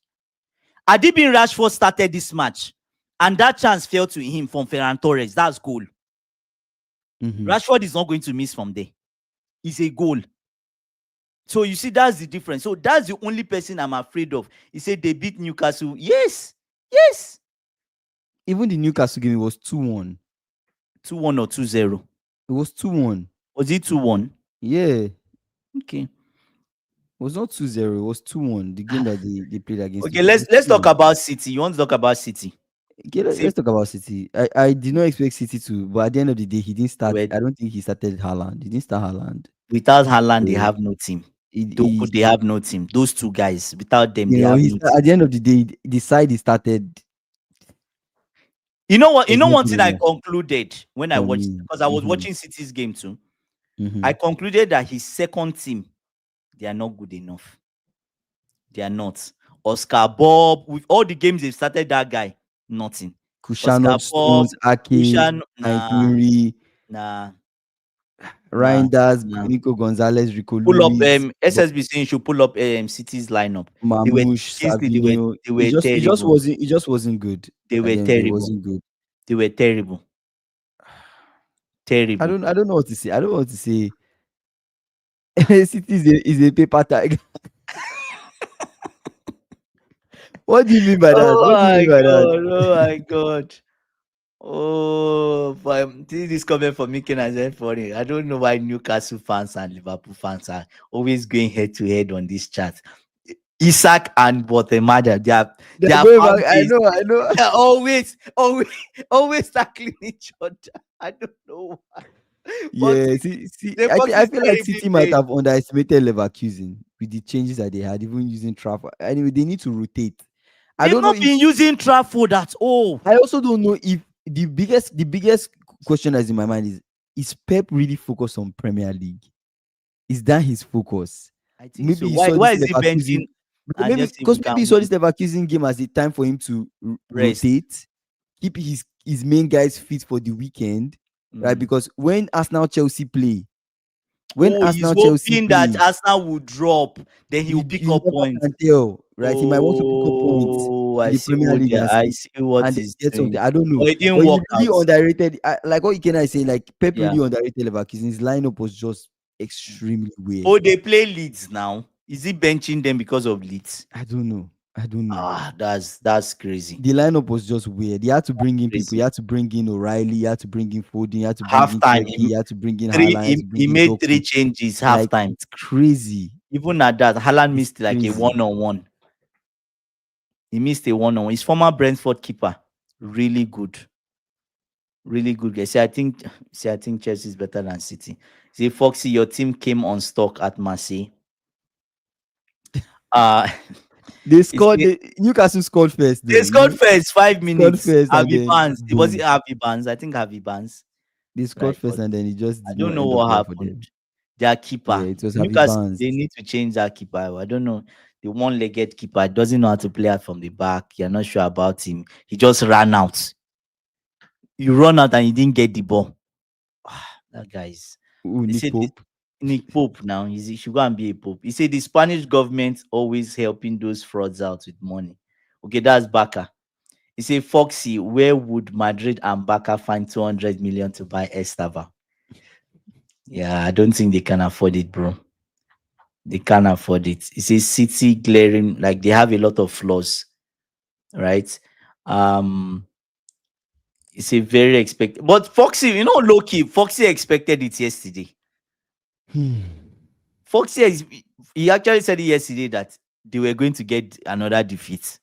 Had it been Rashford started this match, and that chance fell to him from Ferran Torres, that's goal. Mhm. Rashford is not going to miss from there. It's a goal. So you see, that's the difference. So that's the only person I'm afraid of. He said they beat Newcastle. Yes, yes. Even the Newcastle game, it was 2-1. 2-1 or 2-0. It was 2-1. Was it 2-1? Yeah. It Okay. was not 2-0. It was 2-1. The game that they played against Okay, Newcastle. It was let's talk 2-1. about City. You want to talk about City? Okay, See, let's talk about City. I did not expect City to, but at the end of the day, he didn't start. where I don't think he started Haaland. He didn't start Haaland. without Haaland, they So have no team. he They have no team. Those two guys, without them, they you know, have no team. at the end of the day, the side he started You know what? You was know not one good thing I enough concluded when I for watched, me. because I was watching City's game too. I Mhm. concluded that his second team, they are not good enough. They are not. Oscar Bob, with all the games they've started, that guy, nothing. Oscar Kushano, Bob, Stones, Ake, Kushan, nah, Nainri, nah, nah, Ryan Das, nah. Nico Gonzalez, Rico Pull up Lewis, SSB saying should pull up City's lineup. They were Mamouche, Kingsley, Savinho. they were terrible. It just wasn't good. They At were the end of the day, it terrible. wasn't good. They were terrible. Terrible. I don't know what to say. I don't know what to say. City is a paper tag. What do you mean by that? Oh What do you my mean by that? god! Oh my god! Oh, this is coming from Mikel and said funny. I don't know why Newcastle fans and Liverpool fans are always going head to head on this chat. Isaac and Botemada, They're their going fan back. base, I know. they're always tackling each other. I don't know why, but Yeah, Fox I is feel like terribly City might played. have underestimated Leverkusen with the changes that they had, even using Trafford. Anyway, they need to rotate. I They've don't know not if been using Trafford at all. I also don't know if the biggest question that's in my mind is Pep really focused on Premier League? Is that his focus? I think Maybe so. he saw Why this is he Leverkusen, benching and just saying we maybe he can't saw win? this Leverkusen game as a time for him to Rest. rotate, keep his main guys fit for the weekend, right? Mm. Because when Oh, he's Arsenal Chelsea hoping that play, Arsenal will drop, then he will pick you up never points. can tell, right? He might want to pick up points Oh, in I the see Premier what League and I see see what and then he's get something. doing. I don't know. But it didn't But he work out. really underrated. Like what Ikena is saying, like Pep Yeah. really underrated Leverkusen. His lineup was just extremely weird. Oh, they play Leeds now. Is he benching them because of Leeds? I don't know. I don't know. Ah, that's crazy. The lineup was just weird. He had to bring in people. He Crazy. had to bring in O'Reilly. He had to bring in Foden. He had to bring in Halftime, Turkey. He had to bring in three Haaland. He had he, to bring he in made three Doku. changes Like halftime. it's crazy. Even at that, Haaland It's missed like a crazy. one-on-one. He missed a one-on-one. His former Brentford keeper, really good, really good guy. See, I think Chelsea is better than City. See, Foxy, your team came on stock at Marseille. Uh They it's, scored. Newcastle scored first, though. they You scored know, first five scored minutes. first and Harvey then Barnes. It was it boom. Harvey Barnes. I think Harvey Barnes. They scored Right, first but and then it just I did don't not know end up what well for happened. them. Their Yeah, keeper, it was Harvey Newcastle, Barnes. they need to change that keeper. I don't know. The one-legged keeper doesn't know how to play out from the back. You're not sure about him. He just ran out. You run out and you didn't get the ball. That guy's. Ooh, They Nick said Pope. Nick Pope now. He should go and be a Pope. He said the Spanish government always helping those frauds out with money. Okay, that's Baka. He said, Foxy, where would Madrid and Baka find 200 million to buy Estevao? Yeah, I don't think they can afford it, bro. They can't afford it. He says City glaring, like they have a lot of flaws, right? Um, it's a very expected, but Foxy, low key, Foxy expected it yesterday. Hmm. Foxy is, he actually said it yesterday that they were going to get another defeat,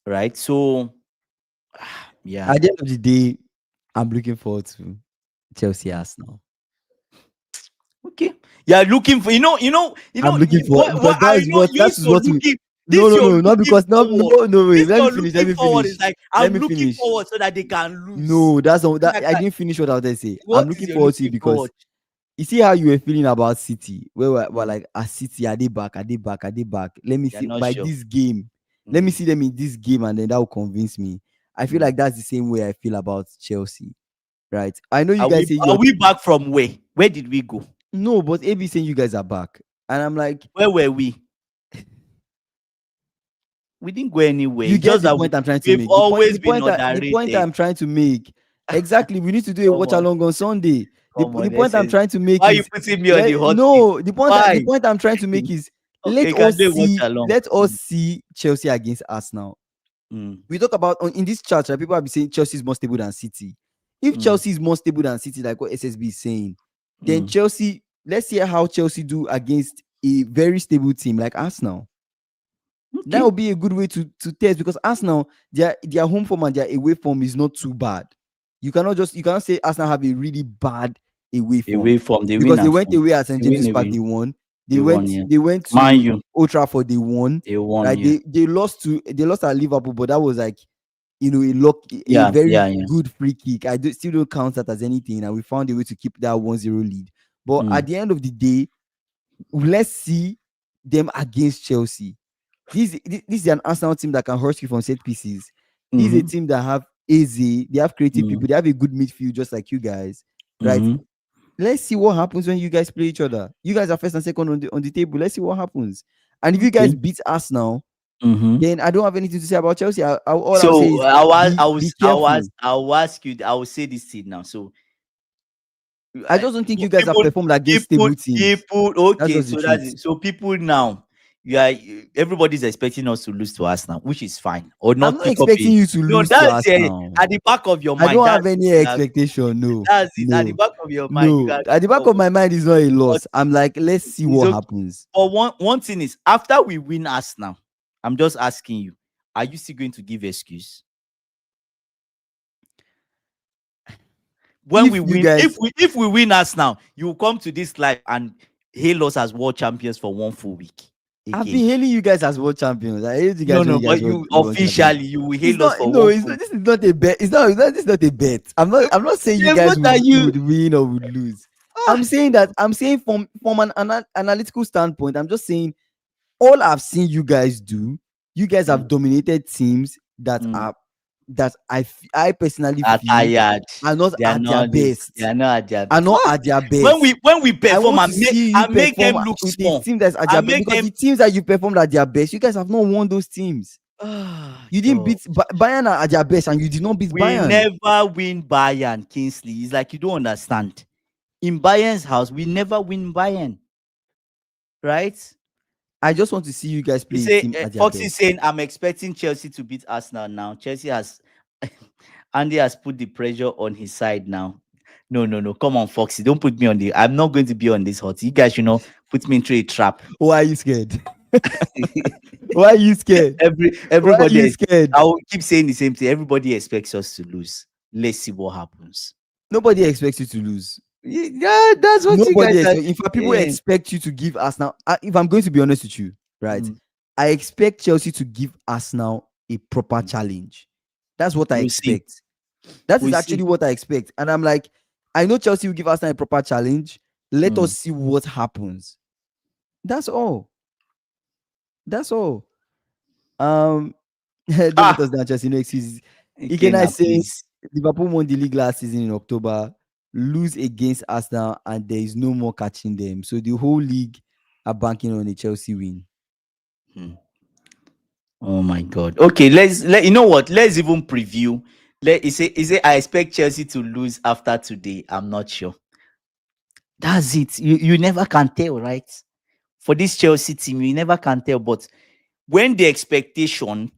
right? So, yeah, At the end of the day, I'm looking forward to Chelsea Arsenal. okay. Yeah, looking for I'm looking for what because I that is what you that is you're what we looking no this no you're no not looking because forward. no wait This let me you're finish let looking me forward finish is like let I'm me looking finish. forward so that they can lose. No, that's not that Like I that. didn't finish what I was going to say. I'm What is looking you're forward to looking it because forward? you see how you were feeling about City, where we're Mm, like, City, are they back? Are they back? Are they back? Let me you're see not by sure. this game. Let me Mm, see them in this game, and then that will convince me. I feel mm. like that's the same way I feel about Chelsea, right? I know you Are guys we say are you're we back from where? Where did we go? no, but AB saying you guys are back, and I'm like, Where were we? We didn't go anywhere. you It's get just the that point I'm trying to we've make. always been The point underrated. I'm trying to make. Exactly. We need to do a Come watch on, along on Sunday. come The on, point I'm trying to make why are you is putting me on the hot seat? no, Why? the point I'm trying to make is Okay, you can do a watch along. let us see Chelsea against Arsenal. Mm, We talk about in this chart, right, people have been saying Chelsea is more stable than City. If mm, Chelsea is more stable than City, like what SSB is saying, then mm. Chelsea, let's see how Chelsea do against a very stable team like Arsenal. That Okay. would be a good way to test because Arsenal, their home form and their away form is not too bad. You cannot say Arsenal have a really bad away form Away from the win because they at went home. away at St They win James's Park, away. they won. They won, yeah. They went Man to U, Old Trafford, they won. they won, Right? yeah. They lost at Liverpool, but that was like a Yeah, very yeah, yeah. good free kick. Still don't count that as anything, and we found a way to keep that 1-0 lead. But at Mm. the end of the day, let's see them against Chelsea. This is an Arsenal team that can hurt you from set pieces. This is a Mm-hmm. team that have easy, they have creative Mm. people, they have a good midfield, just like you guys, right? Mm-hmm. Let's see what happens when you guys play each other. You guys are first and second on the table. Let's see what happens. And if you guys Okay. beat Arsenal, Mm-hmm. then I don't have anything to say about Chelsea. All I'll say So is be careful. I will ask you. I will say this thing now. So I just don't think you guys have people performed against stable teams. people That's okay, just the so that's truth. it. So people now, yeah, everybody's expecting us to lose to us now, which is fine, or I'm not not pick up expecting a you to no, lose to that's Arsenal. at the back of your I mind. don't have That's any it. expectation. No, That's it. At the no, back of your mind, you no. can At the back oh, of my mind is not a but loss. I'm like, let's see it's what okay. happens. But one thing is after we win us now, I'm just asking you, are you still going to give excuse? When we If you win, guys, if we win us now, you will come to this live and hail us as world champions for one full week I've again. been hailing you guys as world champions. I hate you No, guys when no, you guys but you were world champions. officially you will It's hail us not for no, one it's full. not, this is not a bet. This is not a bet. I'm not saying you Then guys what are you? would win or would lose. Ah, I'm saying from an analytical standpoint, I'm just saying all I've seen you guys do, you guys have mm, dominated teams that mm, are that I personally Are feel tired. are not They are at their not this. They best. are not at their Are not fuck. at their When best. we I perform, want to see you I make them perform look with a small. team that's at I their best, make because them the teams that you performed at their best, you guys have not won those teams. You didn't God. beat Bayern at their best, and you did not beat We Bayern. never win Bayern, Kingsley. It's like you don't understand. In Bayern's house, we never win Bayern, right? I just want to see you guys You play a say team at their Foxy is best. saying I'm expecting Chelsea to beat Arsenal now. Chelsea has Andy has put the pressure on his side now. No, no, no. Come on, Foxy. Don't put me on the. I'm not going to be on this hot. You guys, put me into a trap. Why are you scared? Why are you scared? Why are you Everybody. scared? I will keep saying the same thing. Everybody expects us to lose. Let's see what happens. Nobody expects you to lose. Yeah, that's what you Nobody guys are expects. In fact, people saying. expect you to give Arsenal. If I'm going to be honest with you, right, Mm, I expect Chelsea to give Arsenal a proper mm. challenge. That's what I We'll see. expect. That is We'll see. actually what I expect. And I'm like, I know Chelsea will give Arsenal a proper challenge. Let us Mm. see what happens. That's all. That's all. Um, don't let Ah, us down, Chelsea. No excuses. okay, Again, I now say please. Liverpool won the league last season in October, lose against Arsenal, and there is no more catching them. So the whole league are banking on a Chelsea win. Hmm. Oh my God. Okay, you know what? Let's even preview. Is it I expect Chelsea to lose after today. I'm not sure. That's it. You never can tell, right? For this Chelsea team, you never can tell. But when the expectation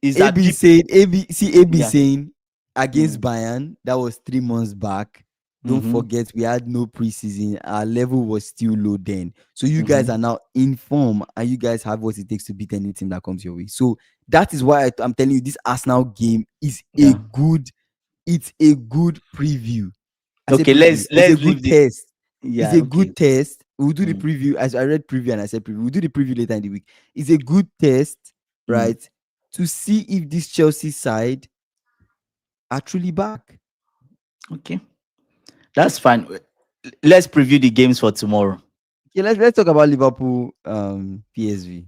is that AB people, saying AB yeah. saying against Mm, Bayern, that was 3 months back. Don't mm-hmm, forget, we had no preseason. Our level was still low then. So you guys mm-hmm, are now in form, and you guys have what it takes to beat any team that comes your way. So that is why I'm telling you, this Arsenal game is a yeah. good. It's a good preview. I say Okay, preview. It's a let's good leave the. test. It's Yeah. a Okay. good test. We'll do the Mm, preview. As I read preview and I said preview. We'll do the preview later in the week. It's a good test, mm, right? To see if this Chelsea side are truly back. okay, that's fine. Let's preview the games for tomorrow. Okay, let's talk about Liverpool PSV.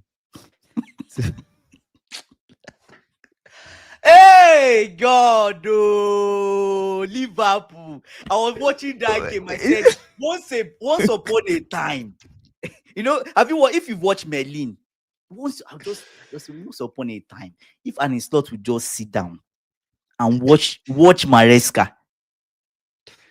So, Hey God, oh Liverpool! I was watching that game. I said, once upon a time, have you if you've watched Merlin, I just once upon a time, if an slot would just sit down and watch Maresca.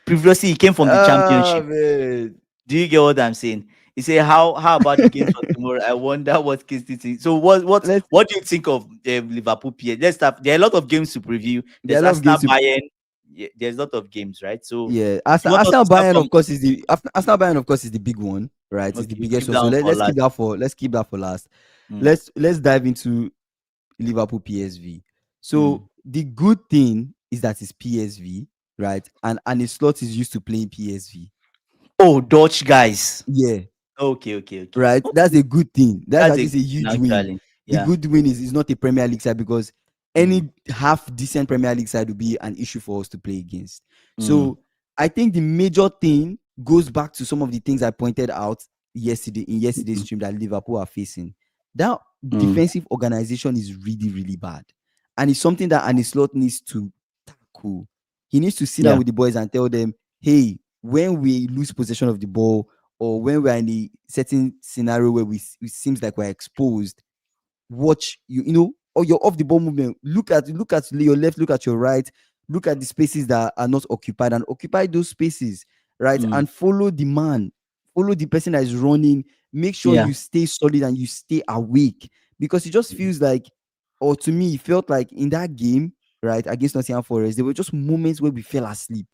Previously, he came from the championship. man. Do you get what I'm saying? He said, "How about the games for tomorrow? I wonder what Kinsey thinks." So, Let's what do you think of Liverpool? PS? Let's start. There are a lot of games to preview. There are There's a lot of Arsenal, games to Bayern. Yeah, there's a lot of games, right? So, yeah. you want us Arsenal to start Bayern, from? of course, is the Arsenal Bayern, of course, is the big one, right? It's the Okay, biggest keep one. that So one for last. let's keep that for last. Mm, Let's dive into Liverpool PSV. mm. So the good thing is that it's PSV, right? And a slot is used to playing PSV. Oh, Dutch guys. Yeah, Okay, okay, okay. right. That's Okay, a good thing. That's that's at a least a good thing huge win. actually. The Yeah. good win is not a Premier League side, because Mm, any half decent Premier League side would be an issue for us to play against. mm, So I think the major thing goes back to some of the things I pointed out in yesterday's mm, stream that Liverpool are facing. That mm. defensive organization is really, really bad. And it's something that Anislot needs to tackle. He needs to sit down Yeah. with the boys and tell them, hey, when we lose possession of the ball, or when we're in a certain scenario where it seems like we're exposed, watch or your off the ball movement. Look at your left, look at your right, look at the spaces that are not occupied, and occupy those spaces, right? Mm, And follow the man, follow the person that is running. Make sure yeah. you stay solid and you stay awake, because it just feels like, or to me, it felt like in that game, right, against Nottingham Forest, there were just moments where we fell asleep.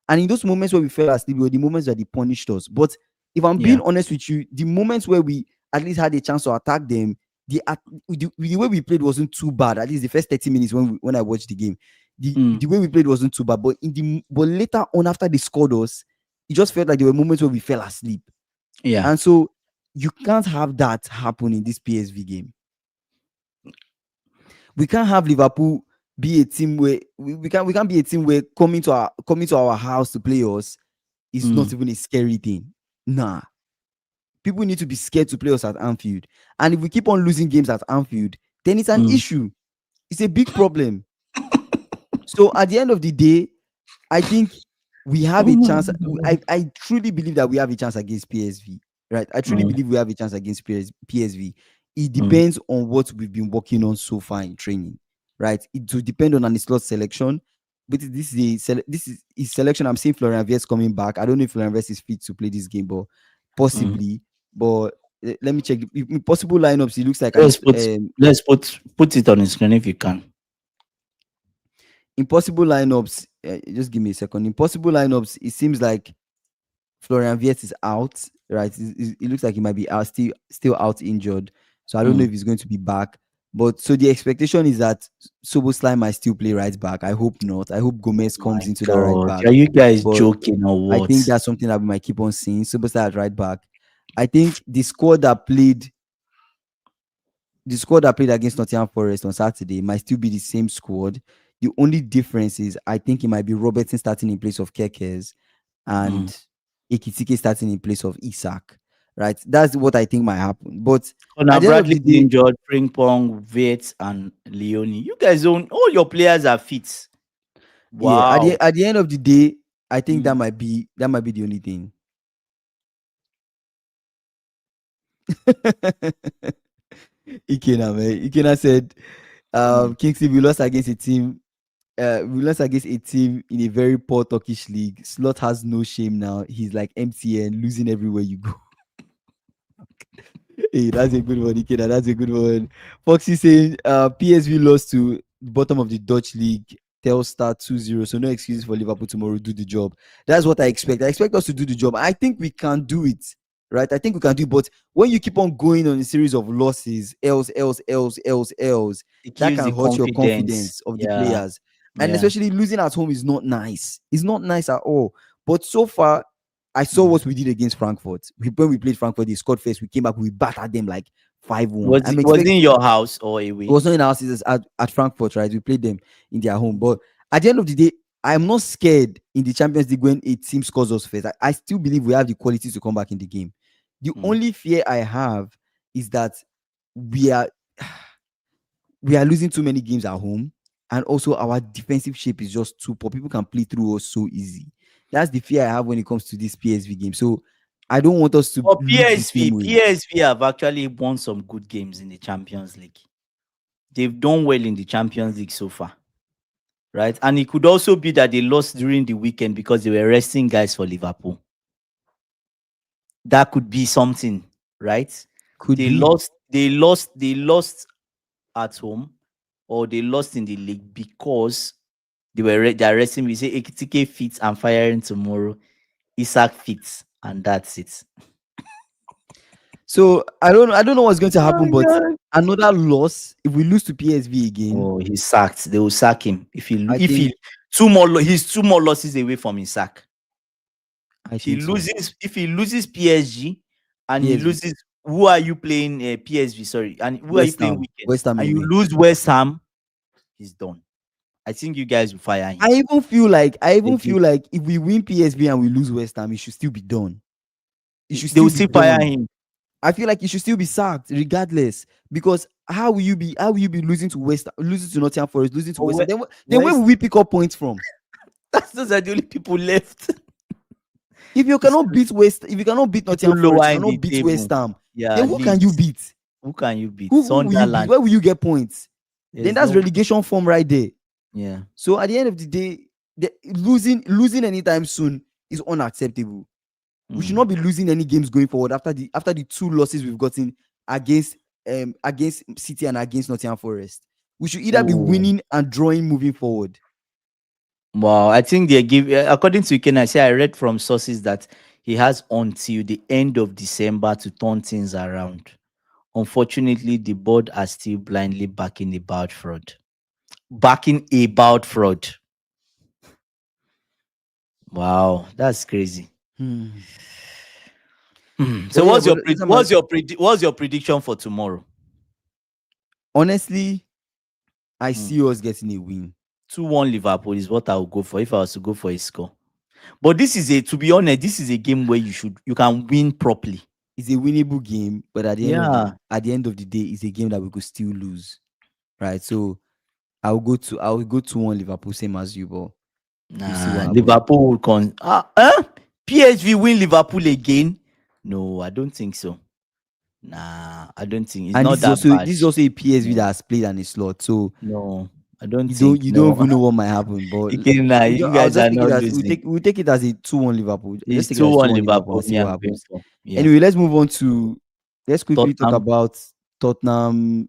And in those moments where we fell asleep were the moments that they punished us. But if I'm being Yeah. honest with you, the moments where we at least had a chance to attack them, the way we played wasn't too bad. At least the first 30 minutes when I watched the game, the Mm, way we played wasn't too bad. But later on, after they scored us, it just felt like there were moments where we fell asleep. yeah. And so you can't have that happen in this PSV game. We can't have Liverpool be a team where we can't be a team where coming to our house to play us is not Mm, even a scary thing. Nah. People need to be scared to play us at Anfield. And if we keep on losing games at Anfield, then it's an mm. issue. It's a big problem. So at the end of the day, I think we have a chance. I truly believe that we have a chance against PSV. Right. I truly Mm, believe we have a chance against PSV. It mm, depends on what we've been working on so far in training. Right. It will depend on an slot selection. But this is his selection. I'm seeing Florian Wirtz coming back. I don't know if Florian Wirtz is fit to play this game, but mm. possibly. But let me check. In possible lineups, it looks like Let's put it on the screen if you can. impossible lineups. Just give me a second. Impossible lineups. It seems like Florian Wirtz is out, right? It looks like he might be out, still out injured. So I don't know Mm. if he's going to be back. But so the expectation is that Soboslai might still play right back. I hope not. I hope Gomez My comes into that right God, back. are you guys But joking or I think what? that's something that we might keep on seeing. Soboslai at right back. I think the squad that played against Nottingham Forest on Saturday might still be the same squad. The only difference is I think it might be Robertson starting in place of Kekes and Mm. Ekitike starting in place of Isak. Right? That's what I think might happen. But Conor at the end of Bradley the is day, injured, Frimpong, Vets, and Leone. You guys don't. All your players are fit. yeah, at Wow. the end of the day, I think that Mm. might be the only thing. Ikena, man. Ikena said, Mm. Kingsley, we lost against a team. We lost against a team in a very poor Turkish league. Slot has no shame now. He's like MTN, losing everywhere you go. Hey, that's a good one, Ikeda. That's a good one. Foxy saying PSV lost to the bottom of the Dutch league. Telstar 2-0. So no excuses for Liverpool tomorrow. Do the job. That's what I expect. I expect us to do the job. I think we can do it. Right? I think we can do it. But when you keep on going on a series of losses, else, It that kills can the hurt your confidence. confidence of the Yeah. players. And Yeah. especially losing at home is not nice. It's not nice at all. But so far, I saw Mm. what we did against Frankfurt. When we played Frankfurt, they scored first. We came back, we battered them like 5-1. Was it in your house or It away? was not in our seasons at Frankfurt, right? We played them in their home. Mm. But at the end of the day, I'm not scared in the Champions League when a team scores us first. I still believe we have the quality to come back in the game. The Mm. only fear I have is that we are we are losing too many games at home, and also our defensive shape is just too poor. People can play through us so easy. That's the fear I have when it comes to this PSV game. So I don't want us to But look the same PSV, way. PSV have actually won some good games in the Champions League. They've done well in the Champions League so far, right? And it could also be that they lost during the weekend because they were resting guys for Liverpool. That could be something, right? Could They be. lost, they lost, they lost at home, or they lost in the league because they're resting. We say Ekitike fits and firing tomorrow. Isak fits, and that's it. So I don't know what's going to happen, Oh but God. another loss, if we lose to PSV again, Oh, he's sacked. They will sack him if he I if think he he's two more losses away from his sack. I think so. If he loses PSG and he PSV, loses, who are you playing? PSV, sorry, and who are you West playing Ham, weekend? West Ham And you away. lose West Ham, he's done. I think you guys will fire I him. even feel like I They even give, feel like if we win PSV and we lose West Ham, it should still be done. It should they still will be still fire done. him. I feel like he should still be sacked regardless. Because how will you be losing to Nottingham Forest, losing to But West Ham? Then where West, will we pick up points from? those are the only people left. If you It's cannot beat West, if you cannot beat people Nottingham Forest, lower you in the cannot beat table. West Ham, Yeah, then who can you Leeds. beat? Who can you beat? Who will you beat? Sunderland. Where will you get points? Then There's that's no. relegation form right there. Yeah. So at the end of the day, losing anytime soon is unacceptable. We should Mm. not be losing any games going forward after the two losses we've gotten against against City and against Nottingham Forest. We should either be Oh. winning and drawing moving forward. Wow, I think they give according to Ken, I read from sources that he has until the end of December to turn things around. Unfortunately, the board are still blindly backing about fraud. Backing about fraud. Wow, that's crazy. Hmm. So But yeah, but these are my what's your prediction for tomorrow? honestly, I Hmm. see us getting a win. 2-1 Liverpool is what I would go for if I was to go for a score. But this is to be honest, this is a game where you can win properly. It's a winnable game, but at the end of the Yeah. at the end of the day, it's a game that we could still lose. Right. So I'll go 2-1 Liverpool, same as you, but we'll see what Nah, happens. Liverpool will PSV win Liverpool again? No, I don't think so. Nah, I don't think it's And not that bad. this is also a PSV No, that has played on a slot, so no, I don't you don't think you don't no. even know what might happen. But Again, nah, you I'll guys just are take it not as losing. we'll take it as a 2-1 Liverpool. Let's It's take it as 2-1 2-1 Liverpool Liverpool. and see Me, what I'm going happens. for. Yeah. Anyway, let's move on to let's quickly talk Tottenham. about Tottenham.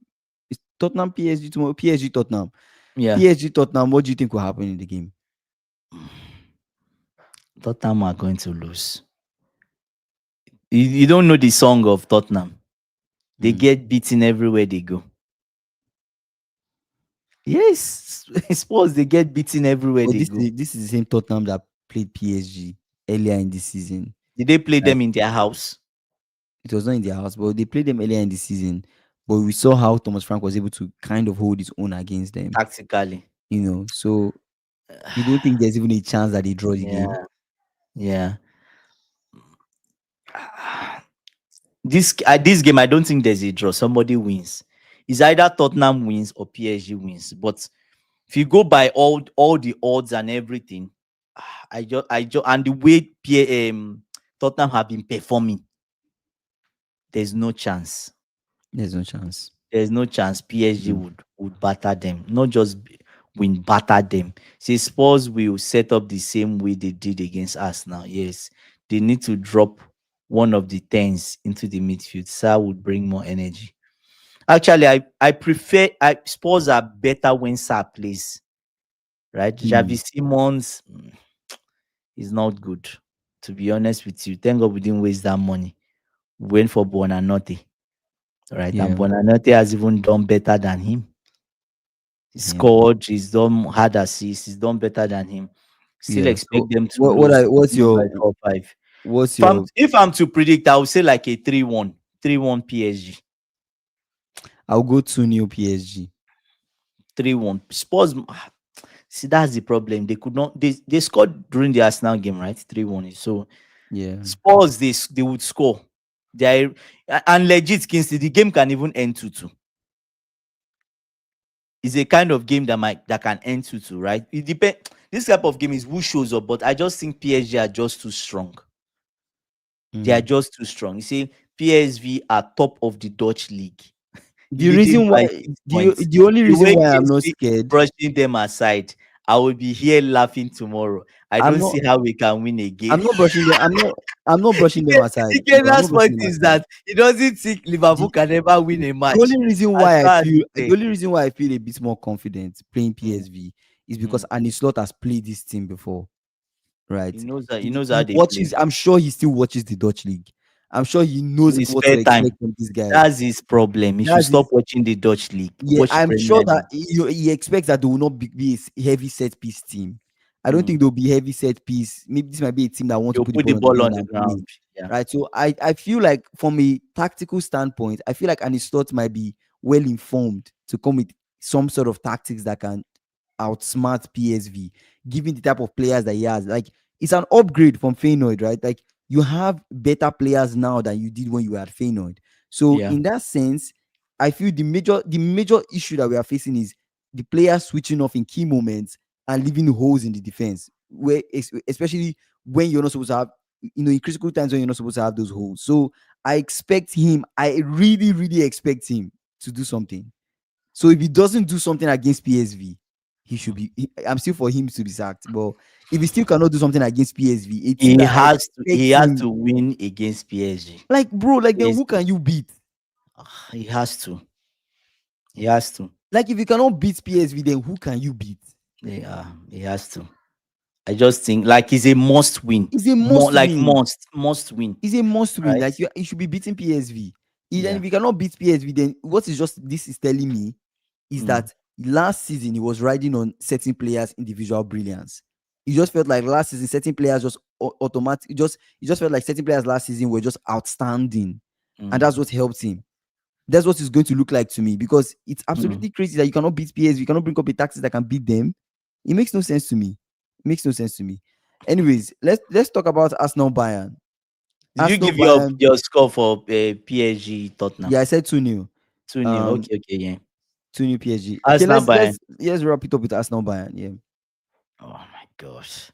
Is Tottenham PSG tomorrow? PSG Tottenham. Yeah. PSG Tottenham. What do you think will happen in the game? Tottenham are going to lose. You don't know the song of Tottenham. They Hmm. get beaten everywhere they go. Yes, Spurs, they get beaten everywhere But they go. this is the same Tottenham that played PSG earlier in the season. Did they play Right? them in their house? It was not in their house, but they played them earlier in the season. But we saw how Thomas Frank was able to kind of hold his own against them. Tactically. So you don't think there's even a chance that they draw the Yeah, game? yeah. This game, I don't think there's a draw. Somebody wins. It's either Tottenham wins or PSG wins. But if you go by all the odds and everything, I just and the way Tottenham have been performing, there's no chance. There's no chance. There's no chance PSG Mm. would batter them. Not just win, batter them. See, Spurs will set up the same way they did against Arsenal. Yes, they need to drop one of the tens into the midfield. Sa would bring more energy. Actually, I prefer Spurs are better when Sa plays. Right, Javi Mm. Simons is not good. To be honest with you, thank God we didn't waste that money. We went for Buonanotte, right? And Yeah. Buonanotte has even done better than him. He Yeah. scored, he's done had assists, he's done better than him. Still Yeah. So expect them to lose, lose by 4-5. what's If I'm your if I'm to predict, I would say like a 3-1, 3-1 PSG. I'll go 2-0 PSG. 3-1. Spurs. See, that's the problem. They could not they scored during the Arsenal game, right? 3-1. So Yeah. Spurs they would score. They and legit Kingsley, the game can even end 2-2. It's a kind of game that can end 2-2, right? It depends. This type of game is who shows up, but I just think PSG are just too strong. They are Mm. just too strong. You see, PSV are top of the Dutch league, The leading reason by why 6 points. the only The reason way why I'm not Kingsley is scared, brushing them aside, I will be here laughing tomorrow. I I'm don't not see how we can win again. I'm not brushing them. I'm not brushing them aside. No, I'm Ikena's not brushing point them is aside. that he doesn't think Liverpool The can ever win a the match. only reason As why I far as feel he the only reason why I feel a bit more confident playing Mm, PSV is because mm. Arne Slot has played this team before, right? He knows He how they play. watches. I'm sure he still watches the Dutch league. I'm sure he knows In his what to spare time. expect from these guys. That's his problem. He should That's stop his. watching the Dutch league. Yeah, Watch I'm sure Premier that League. he expects that they will not be a heavy set piece team. I don't Mm. think they'll be heavy set piece. Maybe this might be a team that want to He'll put the put the ball on the ball on ground the and play. ground. Yeah. Right. So I feel like from a tactical standpoint, I feel like Anistot might be well informed to come with some sort of tactics that can outsmart PSV, given the type of players that he has. Like it's an upgrade from Feyenoord, right? Like you have better players now than you did when you were at Feyenoord. So Yeah. in that sense, I feel the major issue that we are facing is the players switching off in key moments and leaving holes in the defense, where especially when you're not supposed to have, in critical times when you're not supposed to have those holes. So I really, really expect him to do something. So if he doesn't do something against PSV, I'm still for him to be sacked. But if he still cannot do something against PSV, a team that I He expect has him, to win against PSG. like bro, like then Yes. who can you beat? He has to. He has to. Like if you cannot beat PSV, then who can you beat? Yeah, he has to. I just think like he's a must win. It's a More must like win. must win. It's a must win. Right? Like you should be beating PSV. Then Yeah. if you cannot beat PSV, then what is just this is telling me is Mm, that last season he was riding on certain players' individual brilliance. It just felt like last season certain players just automatic. It just felt like certain players last season were just outstanding, and mm, that's what helped him. That's what it's going to look like to me because it's mm. absolutely crazy that you cannot beat PSV. You cannot bring up a tactics that can beat them. It makes no sense to me. It makes no sense to me. Anyways, let's talk about Arsenal Bayern. Did you Arsenal give your Bayern. your score for PSG Tottenham? Yeah, I said 2-0. 2-0. Um, Okay, okay, yeah. 2 new PSG. Okay, Arsenal Bayern. let's wrap it up with Arsenal Bayern. Yeah, Oh my gosh.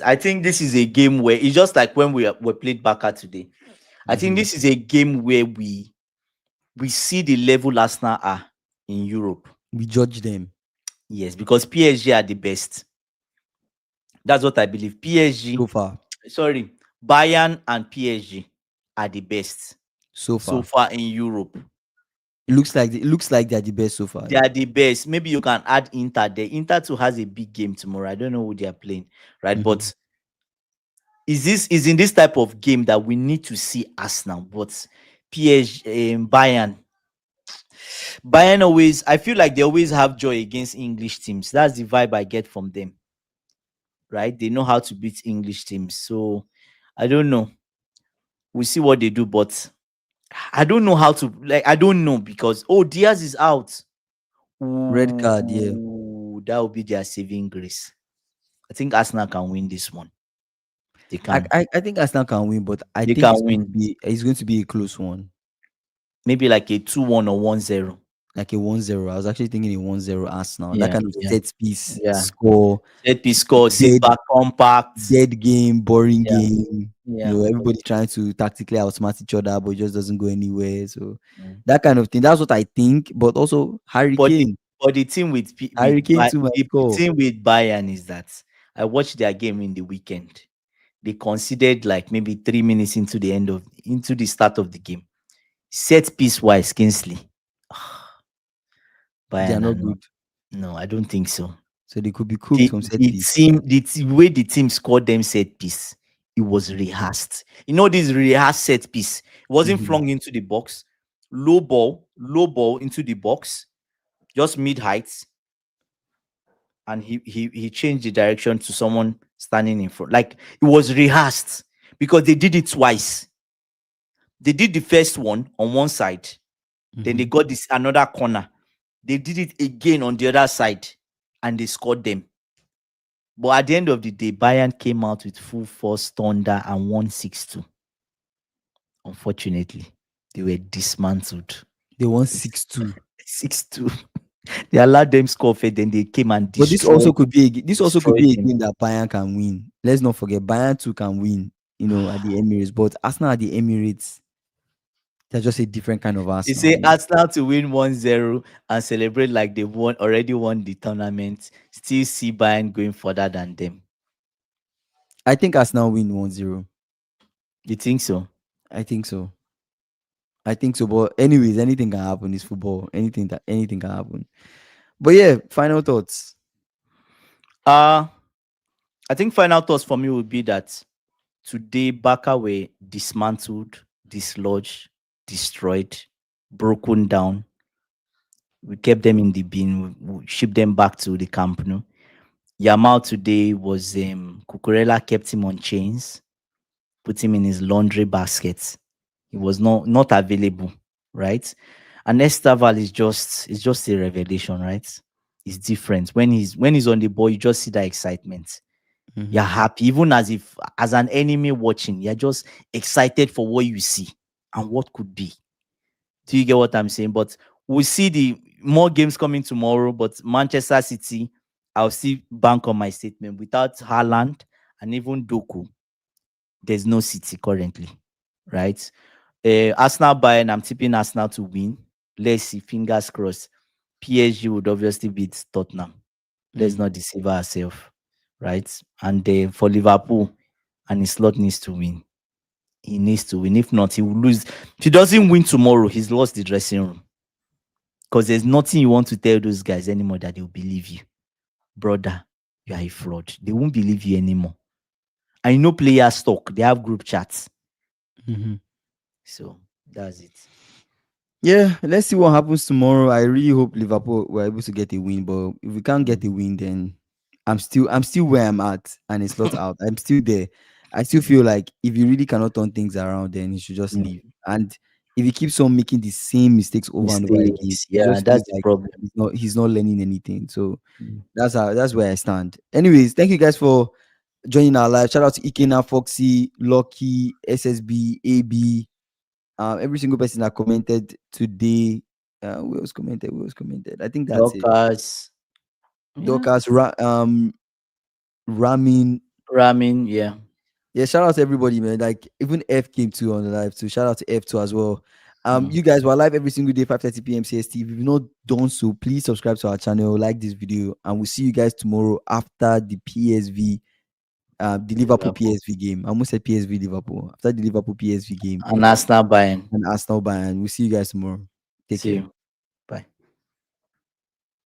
I think this is a game where it's just like when we played Barca today. I think Mhm. this is a game where we see the level Arsenal are in Europe. We judge them Yes, because PSG are the best. That's what I believe. PSG, so far. sorry, Bayern and PSG are the best So so far, far in Europe. it looks like they're the best so far. They are the best. Maybe you can add Inter there. Inter too has a big game tomorrow. I don't know who they are playing, right? Mhm. But is in this type of game that we need to see Arsenal. But PSG, Bayern always. I feel like they always have joy against English teams. That's the vibe I get from them, right? They know how to beat English teams. So I don't know. We'll see what they do, but I don't know how to like. I don't know because Diaz is out. Red card. Yeah, Ooh, that will be their saving grace. I think Arsenal can win this one. They can. I think Arsenal can win, but I They think can win. it's going to be a close one, Maybe like a 2-1 or 1-0. like a 1-0. I was actually thinking a 1-0 Arsenal. That Yeah, kind of yeah, set piece yeah. score, Set piece score, sit dead back compact. dead game, boring Yeah, game. yeah. Everybody trying to tactically outsmart each other, but it just doesn't go anywhere. So Mm. that kind of thing. That's what I think. But also Harry But the Kane, but the team with Harry Kane too might The score. team with Bayern is that I watched their game in the weekend. They conceded like maybe 3 minutes into the start of the game. Set piece wise, Kingsley. They are Bayern are not not. good, No, I don't think so. so they could be cooked from set piece. The way the team scored them set piece, it was rehearsed. You know, this rehearsed set piece. It wasn't Mhm. flung into the box. Low ball into the box, just mid heights, and he changed the direction to someone standing in front. Like it was rehearsed because they did it twice. They did the first one on one side, then they Mhm. got this another corner. They did it again on the other side, and they scored them. But at the end of the day, Bayern came out with full force thunder and won 6-2. Unfortunately, they were dismantled. They won 6-2. 6-2. They allowed them score first, then they came and But this also could destroyed be a them. game that Bayern can win. Let's not forget Bayern too can win, at the Emirates. But Arsenal at the Emirates, they're just a different kind of They Arsenal. say Arsenal to win 1-0 and celebrate like they've already won the tournament. Still see Bayern going further than them. I think Arsenal win 1-0. You think so? I think so. I think so. But anyways, anything can happen. It's football. Anything can happen. But yeah, final thoughts. Uh I think final thoughts for me would be that today Barca were dismantled, dislodged, destroyed, broken down. We kept them in the bin, we shipped them back to the camp. Yamal today was Cucurrella kept him on chains, put him in his laundry basket. He was not available, right? And Estevao is just a revelation, right? It's different. When he's on the ball, you just see that excitement. You're Mhm. happy, even as an enemy watching, you're just excited for what you see and what could be. Do you get what I'm saying? But we'll see the more games coming tomorrow. But Manchester City, I'll still bank on my statement. Without Haaland and even Doku, there's no City currently, right? Arsenal Bayern, I'm tipping Arsenal to win. Let's see, fingers crossed. PSG would obviously beat Tottenham. Let's Mm. not deceive ourselves, right? And for Liverpool, and his slot needs to win. He needs to win. If not, he will lose. If he doesn't win tomorrow, he's lost the dressing room. Because there's nothing you want to tell those guys anymore that they'll believe you. Brother, you are a fraud. They won't believe you anymore. I know players talk, they have group chats. Mhm. So that's it. Yeah, let's see what happens tomorrow. I really hope Liverpool were able to get a win, but if we can't get a win, then I'm still where I'm at, and it's not out. I'm still there. I still feel like if you really cannot turn things around, then you should just Mm. leave. And if he keeps on making the same mistakes over and over again, Mistakes. it Yeah, just feels that's the like problem. he's not learning anything. So Mm. that's where I stand. Anyways, thank you guys for joining our live. Shout out to Ikena, Foxy, Lucky, SSB, AB, every single person that commented today. Who else commented? Who else commented? I think that's it. Dorcas. Yeah. Dorcas, Ramin. Ramin. Yeah. Yeah, shout out to everybody, man. Like even F came too on the live too. Shout out to F too as well. Mm. You guys were live every single day, 5:30 p.m. CST. If you've not done so, please subscribe to our channel, like this video, and we'll see you guys tomorrow after the PSV, the Liverpool Liverpool. PSV game. I almost said PSV Liverpool after the Liverpool PSV game And Arsenal buying. and Arsenal Bayern. We'll see you guys tomorrow. Take See care. you.